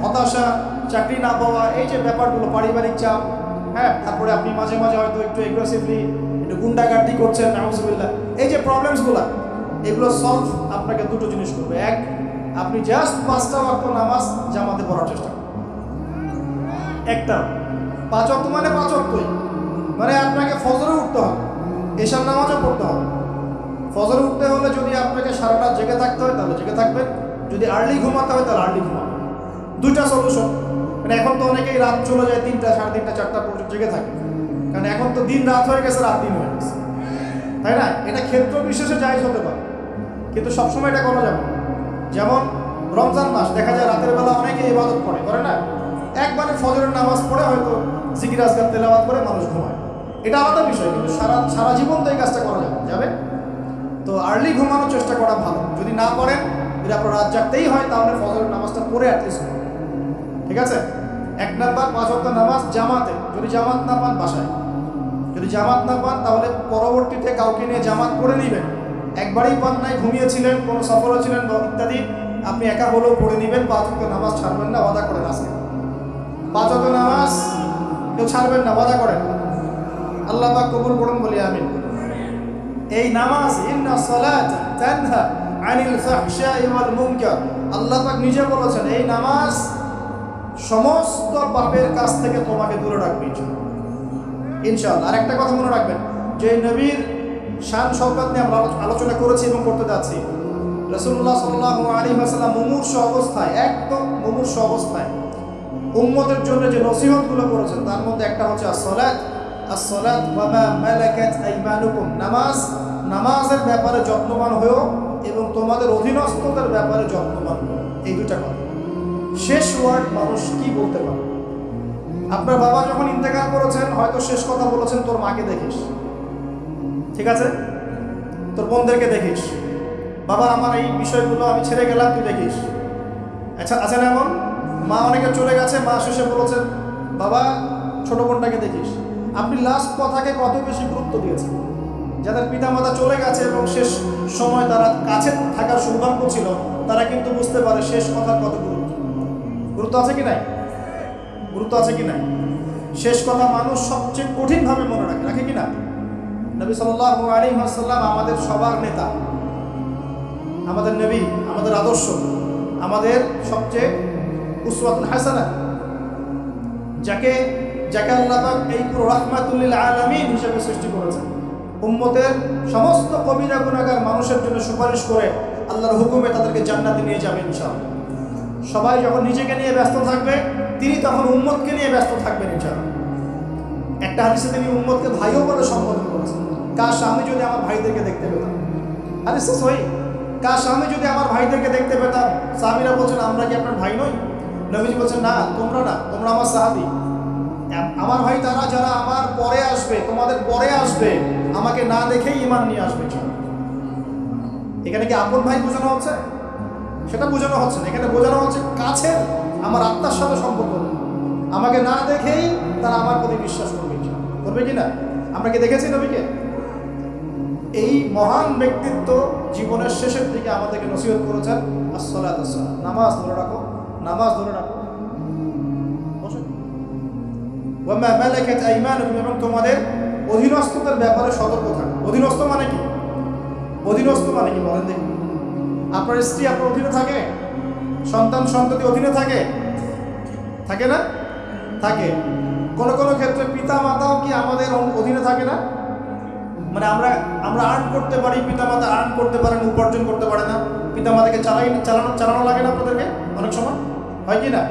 হতাশা, চাকরি না পাওয়া, এই যে ব্যাপারগুলো, পারিবারিক চাপ, তারপরে আপনি মাঝে মাঝে হয়তো একটু এগ্রেসিভলি একটু গুন্ডাগার্দি করছেন, নাউজুবিল্লাহ, এই যে প্রবলেমসগুলো, এগুলো সলভ আপনাকে 2টো জিনিস করবে। এক, আপনি জাস্ট 5টা ওয়াক্ত নামাজ জামাতে পড়ার চেষ্টা করুন। একটা 5 ওয়াক্ত মানে 5 ওয়াক্তই, মানে আপনাকে ফজরে উঠতে হবে, এশার নামাজও পড়তে হবে। ফজরে উঠতে হলে যদি আপনাকে সারাটা জেগে থাকতে হয় তাহলে জেগে থাকবেন, যদি আর্লি ঘুমাতে হয় তাহলে আর্লি ঘুমাবেন। 2টা সলিউশন। মানে এখন তো অনেকেই রাত চলে যায় 3টা, 3:30, 4টা পর্যন্ত জেগে থাকে, কারণ এখন তো দিন রাত হয়ে গেছে, রাত দিন হয়ে গেছে, তাই না? এটা ক্ষেত্র বিশেষে জায়েজ হতে পারে, কিন্তু সবসময় এটা করা যাবে। যেমন রমজান মাস, দেখা যায় রাতের বেলা অনেকে ইবাদত করে না, একবারে ফজরের নামাজ পড়ে হয়তো জিকির আজকার তেলাওয়াত করে মানুষ ঘুমায়, এটা আলাদা বিষয়, কিন্তু সারা জীবন তো এই কাজটা করা যাবে। তো আর্লি ঘুমানোর চেষ্টা করা ভালো। যদি না করেন, যদি আপনার রাত জাগতেই হয়, তাহলে ফজরের নামাজটা পড়ে অ্যাটলিস্ট, ঠিক আছে? 1 নাম্বার 5 ওয়াক্ত নামাজ জামাতে, যদি জামাত না পান বাসায়, যদি জামাত না পান তাহলে পরবর্তীতে কাউকে নিয়ে জামাত পড়ে নেবেন। একবারই পান নাই, ঘুমিয়েছিলেন, কোনো সফরে ছিলেন ইত্যাদি, আপনি একা হলেও পড়ে নেবেন। 5 ওয়াক্ত নামাজ ছাড়বেন না, ওয়াদা করেন আজকে 5 ওয়াক্ত নামাজ কেউ ছাড়বেন না, ওয়াদা করেন। আল্লাহ পাক কবুল করুন, বলি আমিন। এই নামাজ, ইন্না সালাতা তানহা আনিল ফাহশাই ওয়াল মুনকার, আল্লাহ পাক নিজে বলেছেন এই নামাজ সমস্ত পাপের কাছ থেকে তোমাকে দূরে রাখবে ইনশাআল্লাহ। আর একটা কথা মনে রাখবেন, যে নবীর শান শওকত নিয়ে আমরা আলোচনা করেছি এবং করতে যাচ্ছি। রাসূলুল্লাহ সাল্লাল্লাহু আলাইহি ওয়াসাল্লাম মুমূর্ষ অবস্থায়, একদম মুমূর্ষ অবস্থায় উম্মতের জন্য যে নসিহতগুলো করেছেন, তার মধ্যে একটা হচ্ছে আসসালাত ওয়া মা মালাকাত আইমানুকুম, নামাজের ব্যাপারে যত্নবান হও এবং তোমাদের অধীনস্থদের ব্যাপারে যত্নবান হও। এই 2টা কথা। শেষ ওয়ার্ড মানুষ কি বলতে পারে? আপনার বাবা যখন ইন্তেকাল করেছেন, হয়তো শেষ কথা বলেছেন, তোর মাকে দেখিস, ঠিক আছে, তোর বোনদেরকে দেখিস, বাবা আমার এই বিষয়গুলো আমি ছেড়ে গেলাম, তুই দেখিস। আচ্ছা, আছে না এমন? মা অনেকে চলে গেছে, মা শেষে বলেছেন বাবা ছোট বোনটাকে দেখিস। আপনি লাস্ট কথাকে কত বেশি গুরুত্ব দিয়েছেন। যাদের পিতামাতা চলে গেছে এবং শেষ সময় তারা কাছে থাকার সৌভাগ্য ছিল, তারা কিন্তু বুঝতে পারে শেষ কথার কত গুরুত্ব আছে কি নাই, গুরুত্ব আছে কি নাই। শেষ কথা মানুষ সবচেয়ে কঠিনভাবে মনে রাখে কি না? নবী সাল্লাল্লাহু আলাইহি ওয়াসাল্লাম আমাদের সবার নেতা, আমাদের নবী, আমাদের আদর্শ, আমাদের সবচেয়ে উসওয়াতুল হাসানা, যাকে আল্লাহ পাক এই পুরো রাহমাতুল লিল আলামিন হিসেবে সৃষ্টি করেছেন। উম্মতের সমস্ত কবিরা গুনাহগার মানুষের জন্য সুপারিশ করে আল্লাহর হুকুমে তাদেরকে জান্নাতে নিয়ে যাবে ইনশাআল্লাহ। সবাই যখন নিজেকে নিয়ে ব্যস্ত থাকবে, তিনি তখন উম্মতকে নিয়ে ব্যস্ত থাকবেন ইনশাআল্লাহ। একটা হাদিসে তিনি উম্মতকে ভাইও বলে সম্বোধন করেছেন। কাশ আমি যদি আমার ভাইদেরকে দেখতে পেতাম, হাদিস সহিহ, কাশ আমি যদি আমার ভাইদেরকে দেখতে পেতাম। সাহাবীরা বলছেন আমরা কি আপনার ভাই নই? নবীজি বলছেন না, তোমরা আমার সাহাবী। আমার ভাই তারা যারা আমার পরে আসবে, তোমাদের পরে আসবে, আমাকে না দেখেই ঈমান নিয়ে আসবে। এখানে কি আপন ভাই বোঝানো হচ্ছে? সেটা বোঝানো হচ্ছে না। এখানে বোঝানো হচ্ছে কাছের, আমার আত্মার সাথে সম্পর্ক, আমাকে না দেখেই তারা আমার প্রতি বিশ্বাস করবে কি না? আমরা কি দেখেছি নবীকে? এই মহান ব্যক্তিত্ব জীবনের শেষের দিকে আমাদেরকে নসিহত করেছেন, আসসালাত, নামাজ ধরে রাখো, নামাজ ধরে রাখো। ওয়া মা মালাকাত আইমানুকুম, এবং তোমাদের অধীনস্থদের ব্যাপারে সতর্ক থাকো। অধীনস্থ মানে কি? অধীনস্থ মানে কি বলেন দেখি? আপনার স্ত্রী আপনার অধীনে থাকে, সন্তান সন্ততি অধীনে থাকে, থাকে না? থাকে। কোনো কোনো ক্ষেত্রে পিতা মাতাও কি আমাদের অধীনে থাকে না? মানে আমরা আর্ন করতে পারি, পিতা মাতা আর্ন করতে পারেন, উপার্জন করতে পারে না। পিতা মাতাকে চালানো লাগে না আপনাদেরকে অনেক সময়, হয় কি না?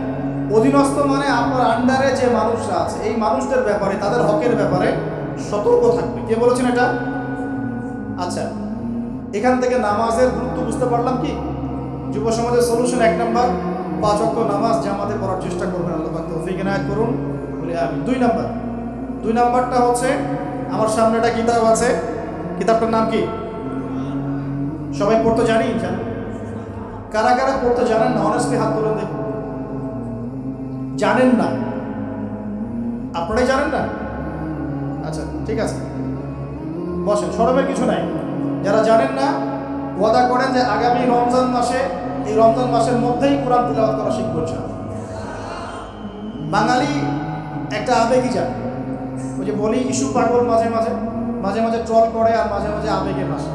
অধীনস্থ মানে আপনার আন্ডারে যে মানুষরা আছে, এই মানুষদের ব্যাপারে, তাদের হকের ব্যাপারে সতর্ক থাকবে। কে বলেছেন এটা? আচ্ছা, এখান থেকে নামাজের গুরুত্ব বুঝতে পারলাম কি? যুব সমাজের সলিউশন 1 নম্বর, 5 ওয়াক্ত নামাজ জামাতে পড়ার চেষ্টা করবেন, আল্লাহ পাক তৌফিক এনায়েত করুন বলে আমি। 2 নম্বরটা হচ্ছে, আমার সামনে একটা কিতাব আছে, কিতাবটার নাম কি? সবাই পড়তে জানি? কারা কারা পড়তে জানেন না? অনেস্টলি হাত তুলে দেখুন। জানেন না? আপনারাই জানেন না? আচ্ছা ঠিক আছে, বসেন, সরমের কিছু নাই। যারা জানেন না ওয়াদা করেন যে আগামী রমজান মাসে, এই রমজান মাসের মধ্যেই কোরআন তিলাওয়াত করা শিখব ইনশাআল্লাহ। বাঙালি একটা আবেগই জানে, ওই যে বলি ইস্যু পাগল, মাঝে মাঝে ট্রল করে আর মাঝে মাঝে আবেগে ভাসে।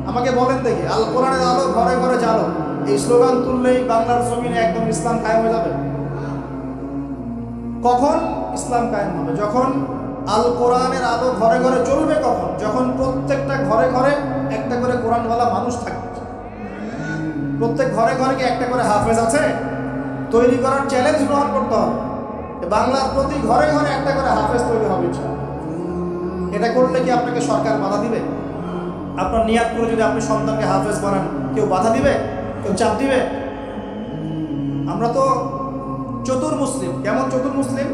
আমাকে বলেন দেখি, আল কোরআনের আলো ঘরে ঘরে জালো, এই স্লোগান তুললেই বাংলার জমিনে একদম ইসলাম কায়েম হয়ে যাবে? কখন ইসলাম কায়েম হবে? যখন আল কোরআনের আলো ঘরে ঘরে চলবে। কখন? যখন প্রত্যেকটা ঘরে ঘরে একটা করে কোরআনওয়ালা মানুষ থাকবে। প্রত্যেক ঘরে ঘরে কি একটা করে হাফেজ আছে? তৈরি করার চ্যালেঞ্জ গ্রহণ করতে হবে। বাংলার প্রতি ঘরে ঘরে একটা করে হাফেজ তৈরি হবে। এটা করলে কি আপনাকে সরকার বাধা দিবে? আপনার নিয়াত করে যদি আপনি সন্তানকে হাফেজ বানান, কেউ বাধা দিবে? কেউ চাপ দিবে? আমরা তো চতুর মুসলিম। কেমন চতুর মুসলিম?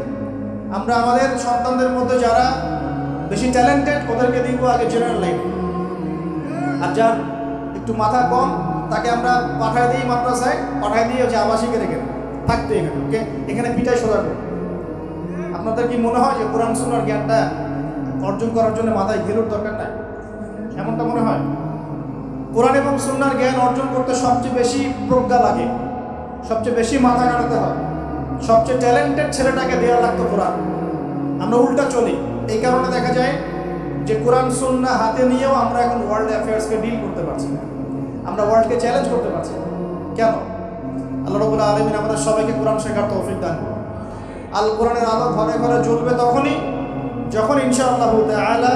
আমরা আমাদের সন্তানদের মধ্যে যারা বেশি ট্যালেন্টেড ওদেরকে দিব আগে জেনারেল লাইনে, আর যার একটু মাথা কম তাকে আমরা পাঠায় দিই মাদ্রাসায়, পাঠায় দিয়ে হচ্ছে আবাসিকে রেখে থাকতে এখানে, ওকে এখানে পিঠায় সোজা করব। আপনাদের কি মনে হয় যে কোরআন সুন্নাহর জ্ঞানটা অর্জন করার জন্য মাথায় ঘেলুর দরকার নাই? এমনটা মনে হয়? কোরআন এবং সুন্নাহর জ্ঞান অর্জন করতে সবচেয়ে বেশি প্রজ্ঞা লাগে, সবচেয়ে বেশি মাথা কাটাতে হয়, সবচেয়ে ট্যালেন্টেড ছেলেটাকে দেওয়া লাগতো কোরআন। আমরা উল্টা চলি। এই কারণে দেখা যায় যে কোরআন সুন্নাহ হাতে নিয়েও আমরা এখন ওয়ার্ল্ড অ্যাফেয়ার্সকে ডিল করতে পারছি না, আমরা ওয়ার্ল্ডকে চ্যালেঞ্জ করতে পারছি না। কেন? আল্লাহ রাব্বুল আলামিন আমাদের সবাইকে কোরআন শেখার তৌফিক দান করুন। আল কোরআনের আলো ঘরে ঘরে জ্বলবে তখনই যখন ইনশাআল্লাহ তাআলা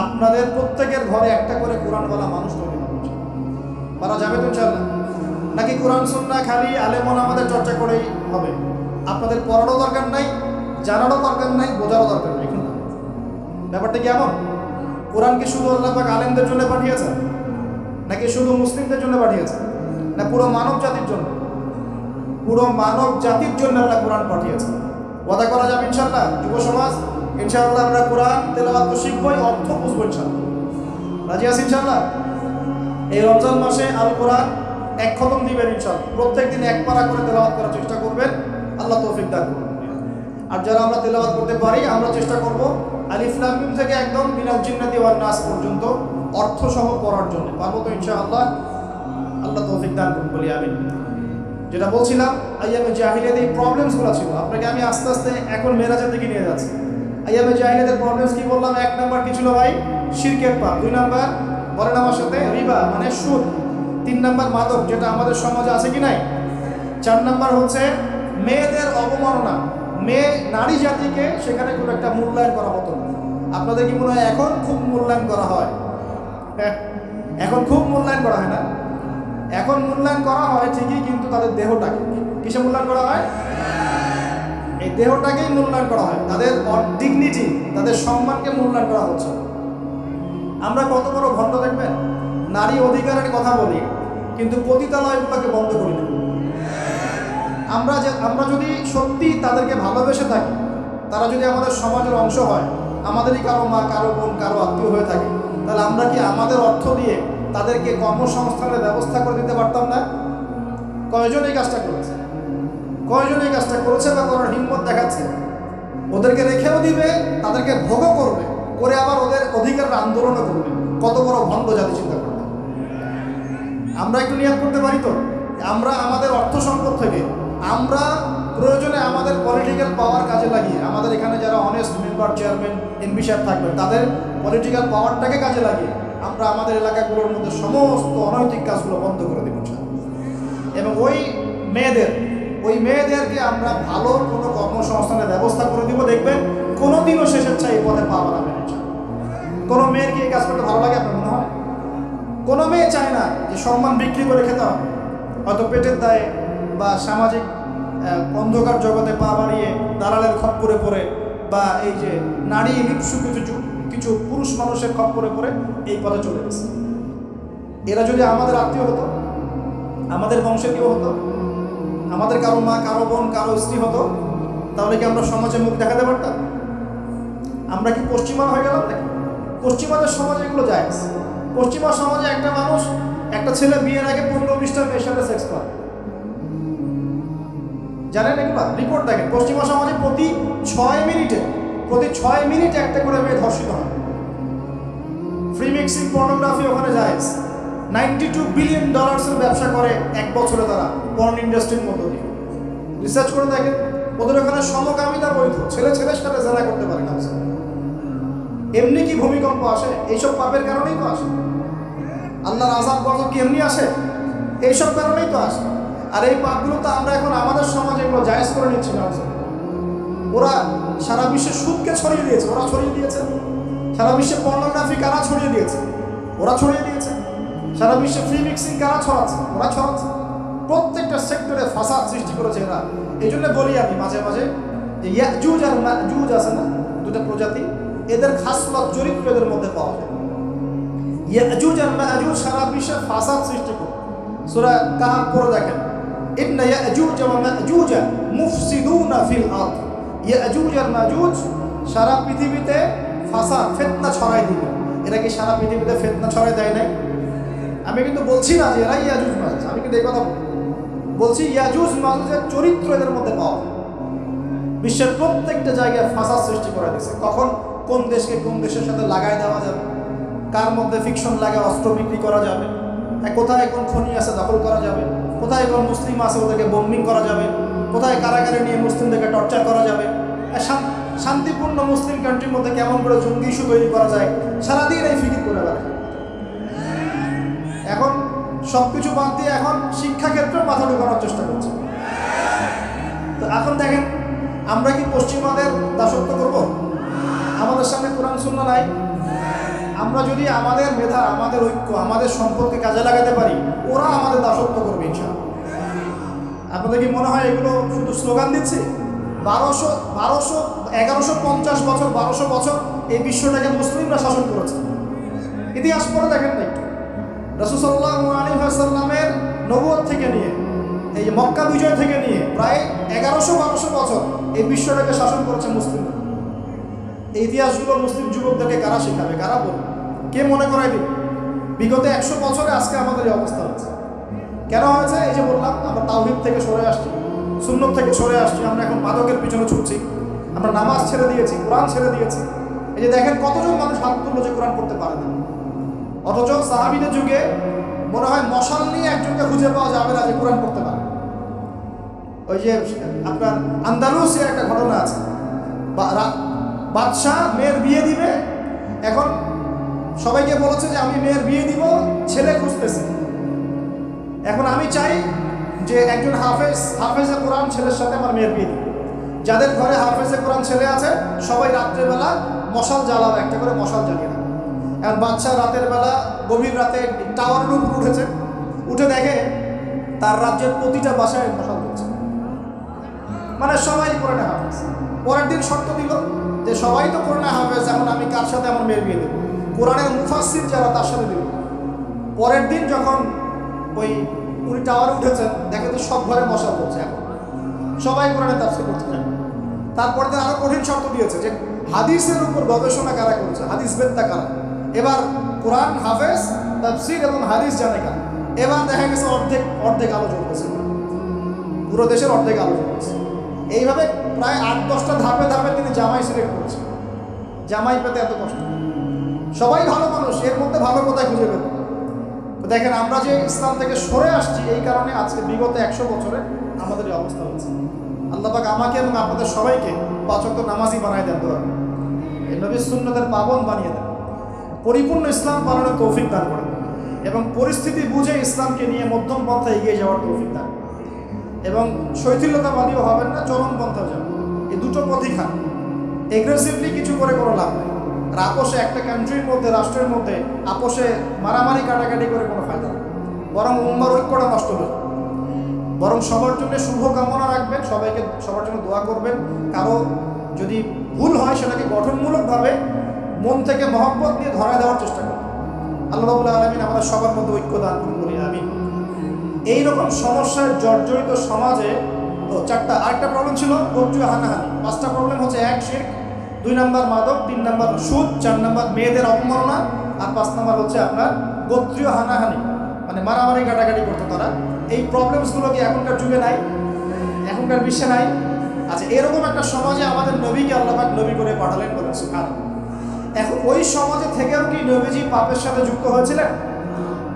আপনাদের প্রত্যেকের ঘরে একটা করে কোরআনওয়ালা মানুষ তৈরি হবে। পারা যাবে তো ইনশাআল্লাহ? নাকি কোরআন সুন্নাহ খালি আলেমন আমাদের চর্চা করেই হবে? আপনাদের পড়ারও দরকার নাই, জানারও দরকার নাই, বোঝারও দরকার নাই। কিন্তু ব্যাপারটা কি এমন? কোরআন কি শুধু আল্লাহ পাক আলেমদের জন্য পাঠিয়েছে, নাকি শুধু মুসলিমদের জন্য পাঠিয়েছে, না পুরো মানব জাতির জন্য? পুরো মানব জাতির জন্য আল্লাহ কোরআন পাঠিয়েছে। ওয়াদা করা যাবে ইনশাআল্লাহ? যুব সমাজ ইনশাআল্লাহ আমরা কোরআন তেলাওয়াত তো শিখবই, অর্থ বুঝবো ইনশাআল্লাহ। রাজি আছি ইনশাআল্লাহ? এই রমজান মাসে আল কোরআন 1 খতম দিবেন ইনশাআল্লাহ। প্রত্যেক দিন 1 পারা করে তেলাওয়াত করার চেষ্টা করবেন, আল্লাহ তৌফিক দান করুন। আর যারা আমরা তেলাওয়াত করতে পারি, আমরা চেষ্টা করব আলিফ লাম মিম থেকে একদম মিনাল জিন্নাতি ওয়ান নাস পর্যন্ত অর্থ সহ পড়ার জন্য। পারবো তো ইনশাআল্লাহ? আল্লাহ তৌফিক দান করুন বলি আমিন। যেটা বলছিলাম, আইয়ামে জাহিলিয়াতে এই প্রবলেমসগুলো ছিল, আপনাকে আমি আস্তে আস্তে এখন মেরাজের দিকে নিয়ে যাচ্ছি। আইয়ামে জাহিলিয়াতের প্রবলেমস কি বললাম? 1 নাম্বার কি ছিল ভাই? শিরকের পাপ। 2 নাম্বার বলেন আমার সাথে, রিবা মানে সুদ। 3 নাম্বার মাদক, যেটা আমাদের সমাজে আছে কি নাই? 4 নাম্বার হচ্ছে মেয়েদের অবমাননা, মেয়ে নারী জাতিকে সেখানে খুব একটা মূল্যায়ন করা হতো না। আপনাদের কি মনে হয় এখন খুব মূল্যায়ন করা হয়? এখন খুব মূল্যায়ন করা হয় না? এখন মূল্যায়ন করা হয় ঠিকই, কিন্তু তাদের দেহটাকে কিসে মূল্যায়ন করা হয়? এই দেহটাকেই মূল্যায়ন করা হয়, তাদের ডিগনিটি, তাদের সম্মানকে মূল্যায়ন করা হচ্ছে। আমরা কত বড় ভণ্ড দেখবেন, নারী অধিকারের কথা বলি কিন্তু পতিতালয়গুলোকে বন্ধ করি না। আমরা যদি সত্যি তাদেরকে ভালোবেসে থাকি, তারা যদি আমাদের সমাজের অংশ হয়, আমাদেরই কারো মা, কারো বোন, কারো আত্মীয় হয়ে থাকে, তাহলে আমরা কি আমাদের অর্থ দিয়ে তাদেরকে কর্মসংস্থানের ব্যবস্থা করে দিতে পারতাম না? কয়জন এই কাজটা করেছে? কয়জন এই কাজটা করেছে বা করার হিম্মত দেখাচ্ছে? ওদেরকে রেখেও দিবে, তাদেরকে ভোগও করবে, করে আবার ওদের অধিকারের আন্দোলনও করবে। কত বড় ভণ্ড জাতি চিন্তা করবে। আমরা একটু নিয়াত করতে পারি তো, আমরা আমাদের অর্থ সম্পদ থেকে আমরা প্রয়োজনে আমাদের পলিটিক্যাল পাওয়ার কাজে লাগিয়ে, আমাদের এখানে যারা অনেস্ট মেম্বার, চেয়ারম্যান, এমপি সাহেব থাকবে, তাদের পলিটিক্যাল পাওয়ারটাকে কাজে লাগিয়ে আমরা আমাদের এলাকাগুলোর মধ্যে সমস্ত অনৈতিক কাজগুলো বন্ধ করে দেব। এবং ওই মেয়েদের ওই মেয়েদেরকে আমরা ভালো কোনো কর্মসংস্থানের ব্যবস্থা করে দিব, দেখবেন কোনোদিনও শেষের চাই এই পথে পা বাড়াবে না। কোনো মেয়ের কি এই কাজ করতে ভালো লাগে আপনার মনে হয়? কোনো মেয়ে চায় না যে সম্মান বিক্রি করে খেতে হবে, হয়তো পেটের দায়ে বা সামাজিক অন্ধকার জগতে পা বাড়িয়ে দালালের খপ্পরে পড়ে, বা এই যে নারী লিপ্সু কিছু পুরুষ মানুষের খপ্পরে পড়ে এই পথে চলে গেছে। এরা যদি আমাদের আত্মীয় হতো, আমাদের বংশের কেউ হতো, আমাদের কারো মা, কারো বোন, কারো স্ত্রী হতো, তাহলে কি আমরা সমাজে মুখ দেখাতে পারতাম? আমরা কি পশ্চিমা হয়ে গেলাম নাকি? পশ্চিমাদের সমাজে এগুলো যায়। পশ্চিমা সমাজে একটা মানুষ, একটা ছেলে বিয়ের আগে 15-20টা মেয়ের সাথে সেক্স করে, জানেন এগুলো? রিপোর্ট দেখেন, পশ্চিমা সমাজে প্রতি 6 মিনিটে একটা করে মেয়ে ধর্ষিত হয়। ফ্রি মিক্সিং পর্নোগ্রাফি ওখানে যায়। $92 বিলিয়ন ব্যবসা করে এক বছরে তারা পর্ন ইন্ডাস্ট্রির মধ্য দিয়ে। রিসার্চ করে দেখেন, ওদের ওখানে সমকামিতা বৈধ, ছেলের সাথে জেনা করতে পারে না। এমনি কি ভূমিকম্প আসে? এইসব পাপের কারণেই তো আসে। আল্লাহর আযাব গজব কি এমনি আসে? এইসব কারণেই তো আসে। আর এই পাপগুলো তো আমরা এখন আমাদের সমাজে এগুলো জায়েজ করে নিচ্ছি না। ওরা সারা বিশ্বে সুদকে ছড়িয়ে দিয়েছে, ওরা ছড়িয়ে দিয়েছে। সারা বিশ্বে পর্নোগ্রাফি কারা ছড়িয়ে দিয়েছে? ওরা ছড়িয়ে দিয়েছে। সারা বিশ্বে ফ্রি মিক্সিং কারা ছড়াচ্ছে? ওরা ছড়াচ্ছে। প্রত্যেকটা সেক্টরে ফাসাদ সৃষ্টি করেছে এরা। এই জন্য বলি আমি মাঝে মাঝে যে ইয়াজুজ আর মাজুজ আছে না, দুটো প্রজাতি, এদের খাসলত চরিত্র এদের মধ্যে পাওয়া যায়। ইয়াজুজ আর মাজুজ সারা বিশ্বে ফাসাদ সৃষ্টি করে। সূরা কাহফ পড়ে দেখেন, ইন্না ইয়াজুজ ওয়া মাজুজ মুফসিদুনা ফিল আরদ। ইয়াজুজ আর মাজুজ সারা পৃথিবীতে ফাসাদ, ফিতনা ছড়াই দিবে। এরা কি সারা পৃথিবীতে ফিতনা ছড়াই দেয় নাই? আমি কিন্তু বলছি না যে এরা ইয়াজুজ মাজুজ, আমি কিন্তু এই কথা বলছি ইয়াজুজ মাজুজের চরিত্র এদের মধ্যে পাওয়া যায়। বিশ্বের প্রত্যেকটা জায়গায় ফাসাদ সৃষ্টি করে দিয়েছে। কখন কোন দেশকে কোন দেশের সাথে লাগাই দেওয়া যাবে, কার মধ্যে ফিকশন লাগায় অস্ত্র বিক্রি করা যাবে, কোথায় কোন খনি আছে দখল করা যাবে, কোথায় কোন মুসলিম আছে ওদেরকে বোম্বিং করা যাবে, কোথায় কারাগারে নিয়ে মুসলিমদেরকে টর্চার করা যাবে, শান্তিপূর্ণ মুসলিম কান্ট্রির মধ্যে কেমন করে জঙ্গি ইস্যু তৈরি করা যায়, সারাদিন এই ফিকির করে বেড়ায়। এখন সব কিছু বাদ দিয়ে এখন শিক্ষাক্ষেত্রেও মাথা ঢোকানোর চেষ্টা করছে। তো এখন দেখেন, আমরা কি পশ্চিমাদের দাসত্ব করব? আমাদের সামনে কোরআন সুন্নাহ নাই। আমরা যদি আমাদের মেধা, আমাদের ঐক্য, আমাদের সম্পর্কে কাজে লাগাতে পারি, ওরা আমাদের দাসত্ব করবে ইনশাআল্লাহ। আপনাদের কি মনে হয় এগুলো শুধু স্লোগান দিচ্ছে? 1150 বছর, 1200 বছর এই বিশ্বটাকে মুসলিমরা শাসন করেছে। ইতিহাস পড়ে দেখেন না একটু। রাসূল সাল্লাল্লাহু আলাইহি ওয়াসাল্লামের নবুয়ত থেকে নিয়ে, এই মক্কা বিজয় থেকে নিয়ে প্রায় 1100-1200 বছর এই বিশ্বটাকে শাসন করেছে মুসলিমরা। এই ইতিহাসগুলো মুসলিম যুবকদেরকে কারা শেখাবে, কারা বলবে, কে মনে করাই দিবে? বিগত 100 বছরে আজকে আমাদের এই অবস্থা হচ্ছে। কেন হয়েছে? এই যে বললাম, আমরা তাওহীদ থেকে সরে আসছি, সুন্নত থেকে সরে আসছি, আমরা এখন মাদকের পিছনে ছুটছি, আমরা নামাজ ছেড়ে দিয়েছি, কোরআন ছেড়ে দিয়েছি। এই যে দেখেন কতজন মানুষ হাত তুললো যে কোরআন পড়তে পারে না। অথচ সাহাবীদের যুগে মনে হয় মশাল নিয়ে একজনকে খুঁজে পাওয়া যাবে না যে কোরআন পড়তে পারে। ওই যে আপনার আন্দালুসের একটা ঘটনা আছে, বাদশাহ মেয়ের বিয়ে দিবে, এখন সবাইকে বলেছে যে আমি মেয়ের বিয়ে দিব, ছেলে খুঁজতেছে। এখন আমি চাই যে একজন হাফেজে কোরআন ছেলের সাথে আমার মেয়ের বিয়ে দিব। যাদের ঘরে হাফেজে কোরআন ছেলে আছে সবাই রাত্রেবেলা মশাল জ্বালাবে, একটা করে মশাল জ্বালিয়ে রাখবে। এখন বাচ্চা রাতের বেলা গভীর রাতে টাওয়ারের উপর উঠেছে, উঠে দেখে তার রাজ্যের প্রতিটা বাসায় মশাল করছে, মানে সবাই কোরআনে হাফেজ। পরের দিন শর্ত দিল যে সবাই তো কোরআনে হাফেজ, এখন আমি কার সাথে আমার মেয়ের বিয়ে দেবো? কোরআনের মুফাসসির যারা তার সাথে দেব। পরের দিন যখন ওই উনি টাওয়ারে উঠেছেন, দেখে তো সব ঘরে মশাল করছে, এখন সবাই কোরআনে তাফসীর করতে যাবে। তারপর দিন আরো কঠিন শর্ত দিয়েছে যে হাদিসের উপর গবেষণা কারা করছে, হাদিস বেত্তা কারা। এবার কোরআন হাফেজ, তাফসীর এবং হাদিস জানে কারা। এবার দেখা গেছে অর্ধেক আলো জ্বলতেছে, পুরো দেশের অর্ধেক আলো জ্বলতেছে। এইভাবে প্রায় 8-10টা ধাপে ধাপে তিনি জামাই সিলেক্ট করছে। জামাই পেতে এত কষ্ট, সবাই ভালো মানুষ, এর মধ্যে ভালো কোথায় খুঁজে পেত? দেখেন আমরা যে ইসলাম থেকে সরে আসছি, এই কারণে আজকে বিগত 100 বছরে আমাদের এই অবস্থা হচ্ছে। আল্লাহ পাক আমাকে এবং আপনাদের সবাইকে 5 ওয়াক্ত নামাজি বানায় দেন, দোয়া এই নবীর সুন্নতের পাবন বানিয়ে দেন, পরিপূর্ণ ইসলাম পালনের তৌফিক দান করেন এবং পরিস্থিতি বুঝে ইসলামকে নিয়ে মধ্যম পন্থায় এগিয়ে যাওয়ার তৌফিক দান। এবং শৈথিল্যতাবাদীও হবেন না, চরমপন্থা যাবেন। এই দুটো পথই খান। এগ্রেসিভলি কিছু করে কোনো লাভ নেই। আর আপোষে একটা কান্ট্রির মধ্যে, রাষ্ট্রের মধ্যে আপোষে মারামারি কাটাকাটি করে কোনো ফায়দা নেই, বরং উম্মার ঐক্যটা নষ্ট হবে। বরং সবার জন্য শুভ কামনা রাখবেন, সবাইকে সবার জন্য দোয়া করবেন। কারো যদি ভুল হয় সেটাকে গঠনমূলকভাবে মন থেকে মহব্বত নিয়ে ধরা দেওয়ার চেষ্টা করবেন। আল্লাহ রাব্বুল আলামিন আমাদের সবার মধ্যে ঐক্য দান করুন, বলি আমিন। এইরকম সমস্যায় জর্জরিত সমাজে চারটা, আরেকটা প্রবলেম ছিল গোত্রীয় হানাহানি। 5টা প্রবলেম হচ্ছে: 1 শিরক, 2 নাম্বার মাদক, 3 নাম্বার সুদ, 4 নাম্বার মেয়েদের অবমাননা, আর 5 নাম্বার হচ্ছে আপনার গোত্রীয় হানাহানি, মানে মারামারি কাটাকাটি করতো তারা। এই প্রবলেমসগুলো কি এখনকার যুগে নাই? এখনকার বিশ্বে নাই? আচ্ছা, এরকম একটা সমাজে আমাদের নবীকে আল্লাহ পাক নবী করে পাঠালেন, বলেন সুবহানাল্লাহ। এখন ওই সমাজে থেকেও কি নবীজি পাপের সাথে যুক্ত হয়েছিলেন?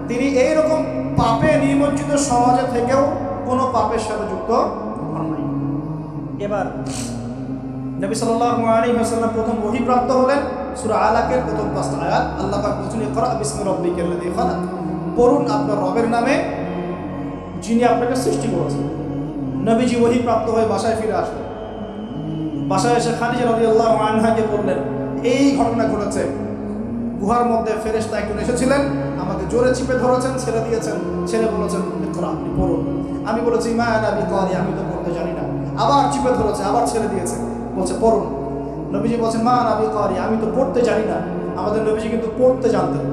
তিনি এইরকম পাপে নিমজ্জিত সমাজে থেকেও কোনো পাপের সাথে যুক্ত হন নাই। এবার নবী সাল্লাল্লাহু আলাইহি ওয়াসাল্লাম প্রথম ওহী প্রাপ্ত হলেন সূরা আলাকের প্রথম 5টা আয়াত। আল্লাহ পাক বলেছেন, ইকরা বিসমি রাব্বিকাল্লাযী খালাক, পড়ুন আপনার রবের নামে যিনি আপনাকে সৃষ্টি করেছেন। নবীজি ওহী প্রাপ্ত হয়ে বাসায় ফিরে আসলেন। বাসায় এসে খাদিজা রাদিয়াল্লাহু আনহাকে বললেন, এই ঘটনা ঘটেছে, গুহার মধ্যে ফেরেশতা একজন এসেছিলেন, আমাকে জোরে চিপে ধরেছেন, ছেড়ে দিয়েছেন, ছেড়ে বলেছেন ইকরা, আপনি পড়ুন। আমি বলেছি মা আনা বিকারি, আমি তো পড়তে জানি না। আবার চিপে ধরেছে, আবার ছেড়ে দিয়েছে, বলছে পড়ুন। নবীজি বলছেন মা আনা বিকারি, আমি তো পড়তে জানি না। আমাদের নবীজি কিন্তু পড়তে জানতেন।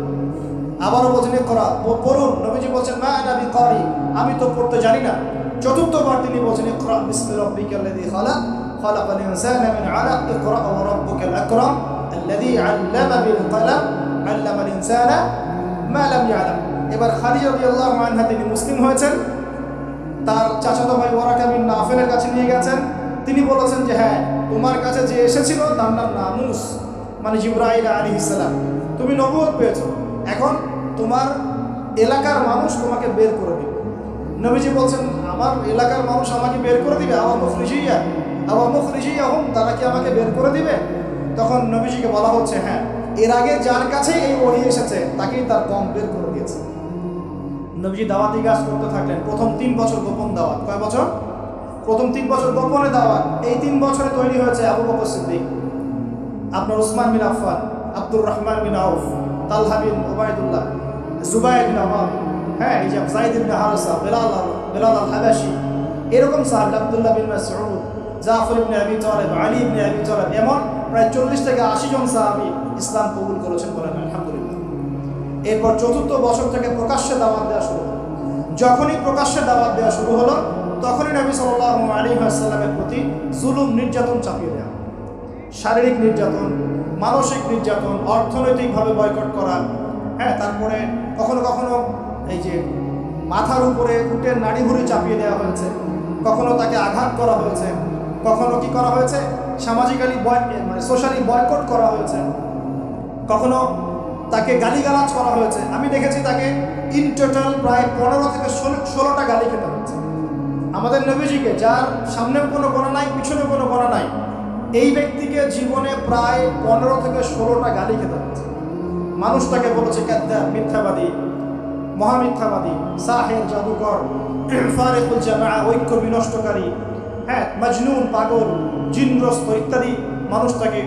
আবারও বলছেন ইকরা, পড়ুন। নবীজি বলছেন মা আনা বিকারি, আমি তো পড়তে জানি না। চতুর্থবার তিনি বলছেন ইকরা বিসমি রাব্বিকাল্লাযী খালাক, খালাকাল ইনসানা মিন আলাক, ইকরা ওয়া রাব্বুকাল আকরাম আল্লাযী আল্লামা বিল কলম আল্লামাল ইনসানা মা লাম ইয়ালাম। এবার খাদিজা রাদিয়াল্লাহু আনহা তিনি মুসলিম হয়েছেন। তার চাচাতো ভাই ওয়ারাকা বিন নাফেলের কাছে নিয়ে গেছেন। তিনি বলেছেন যে হ্যাঁ, তোমার কাছে যে এসেছিল তার নাম নামুস, মানে জিবরাইল আলাইহিস সালাম। তুমি নবুয়ত পেয়েছো, এখন তোমার এলাকার মানুষ তোমাকে বের করে দিবে। নবীজি বলছেন আমার এলাকার মানুষ আমাকে বের করে দিবে? আওয়া মুখরিজিয়া হুম, তারা কি আমাকে বের করে দিবে? তখন নবীজিকে বলা হচ্ছে হ্যাঁ, এর আগে যার কাছে এই ওহী এসেছে তাকেই তার কম বের করে দিয়েছে। নবীজি দাওয়াতি কাজ করতে থাকলেন। প্রথম 3 বছর গোপন দাওয়াত। কয় বছর? প্রথম 3 বছর গোপনে দাওয়াত। এই 3 বছরে তৈরি হয়েছে আবু বকর সিদ্দিক, আপনার উসমান বিন আফফান, আব্দুর রহমান বিন আউফ, তালহা বিন উবাইদুল্লাহ, জুবাইর বিন আওয়াম, হ্যাঁ, এই যে যায়েদ ইবনে হারেসা, বেলাল আল হাবাশি, এরকম সাহাবী, আব্দুল্লাহ বিন মাসউদ, জাফর ইবনে আবি তালেব, আলী ইবনে আবি তালেব, এমন প্রায় 40 থেকে 80 জন সাহাবী ইসলাম কবুল করেছেন, বলেন আলহামদুলিল্লাহ। এরপর 4র্থ বছর থেকে প্রকাশ্যে দাওয়াত দেওয়া শুরু হলো। যখনই প্রকাশ্যে দাওয়াত দেওয়া শুরু হলো, তখনই নবী সাল্লাল্লাহু আলাইহি ওয়াসাল্লামের প্রতি জুলুম, নির্যাতন চাপিয়ে দেওয়া, শারীরিক নির্যাতন, মানসিক নির্যাতন, অর্থনৈতিকভাবে বয়কট করা, হ্যাঁ, তারপরে কখনো কখনো এই যে মাথার উপরে উটের নাড়ি ভুঁড়ি চাপিয়ে দেওয়া হয়েছে, কখনো তাকে আঘাত করা হয়েছে, কখনো কি করা হয়েছে, সামাজিক্যালি মানে সোশ্যালি বয়কট করা হয়েছে, কখনো তাকে গালিগালাজ করা হয়েছে। আমি দেখেছি তাকে ইন টোটাল প্রায় 15 থেকে 16টা গালি খেতে হয়েছে। আমাদের নবীজিকে, যার সামনেও কোনো গোনা নাই, পিছনে কোনো গোনা নাই, এই ব্যক্তিকে জীবনে প্রায় 15 থেকে 16টা গালি খেতে হয়েছে। মানুষ তাকে বলেছে কাদ্দাব, মিথ্যাবাদী, মহামিথ্যাবাদী, সাহের, জাদুকর, ফারিকুল জামাআ, ঐক্য বিনষ্টকারী, হ্যাঁ, মজনুন, পাগল, জিনগ্রস্ত ইত্যাদি মানুষ তাকে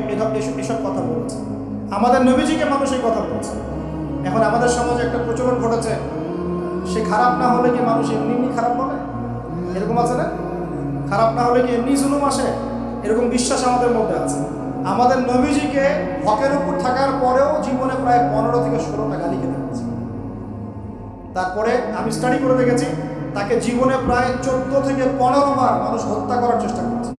এসব কথা বলেছে। আমাদের নবীজিকে মানুষ এই কথা বলছে। এখন আমাদের সমাজে একটা প্রচলন ঘটেছে, সে খারাপ না হলে কি মানুষ এমনি এমনি খারাপ বলে? এরকম আছে না? খারাপ না হলে কি এমনি জুলুম আসে? এরকম বিশ্বাস আমাদের মধ্যে আছে। আমাদের নবীজিকে হকের উপর থাকার পরেও জীবনে প্রায় 15 থেকে 16টা গালি খেতে হয়েছে। তারপরে আমি স্টাডি করে দেখেছি, তাকে জীবনে প্রায় 14 থেকে 15 বার মানুষ হত্যা করার চেষ্টা করেছে।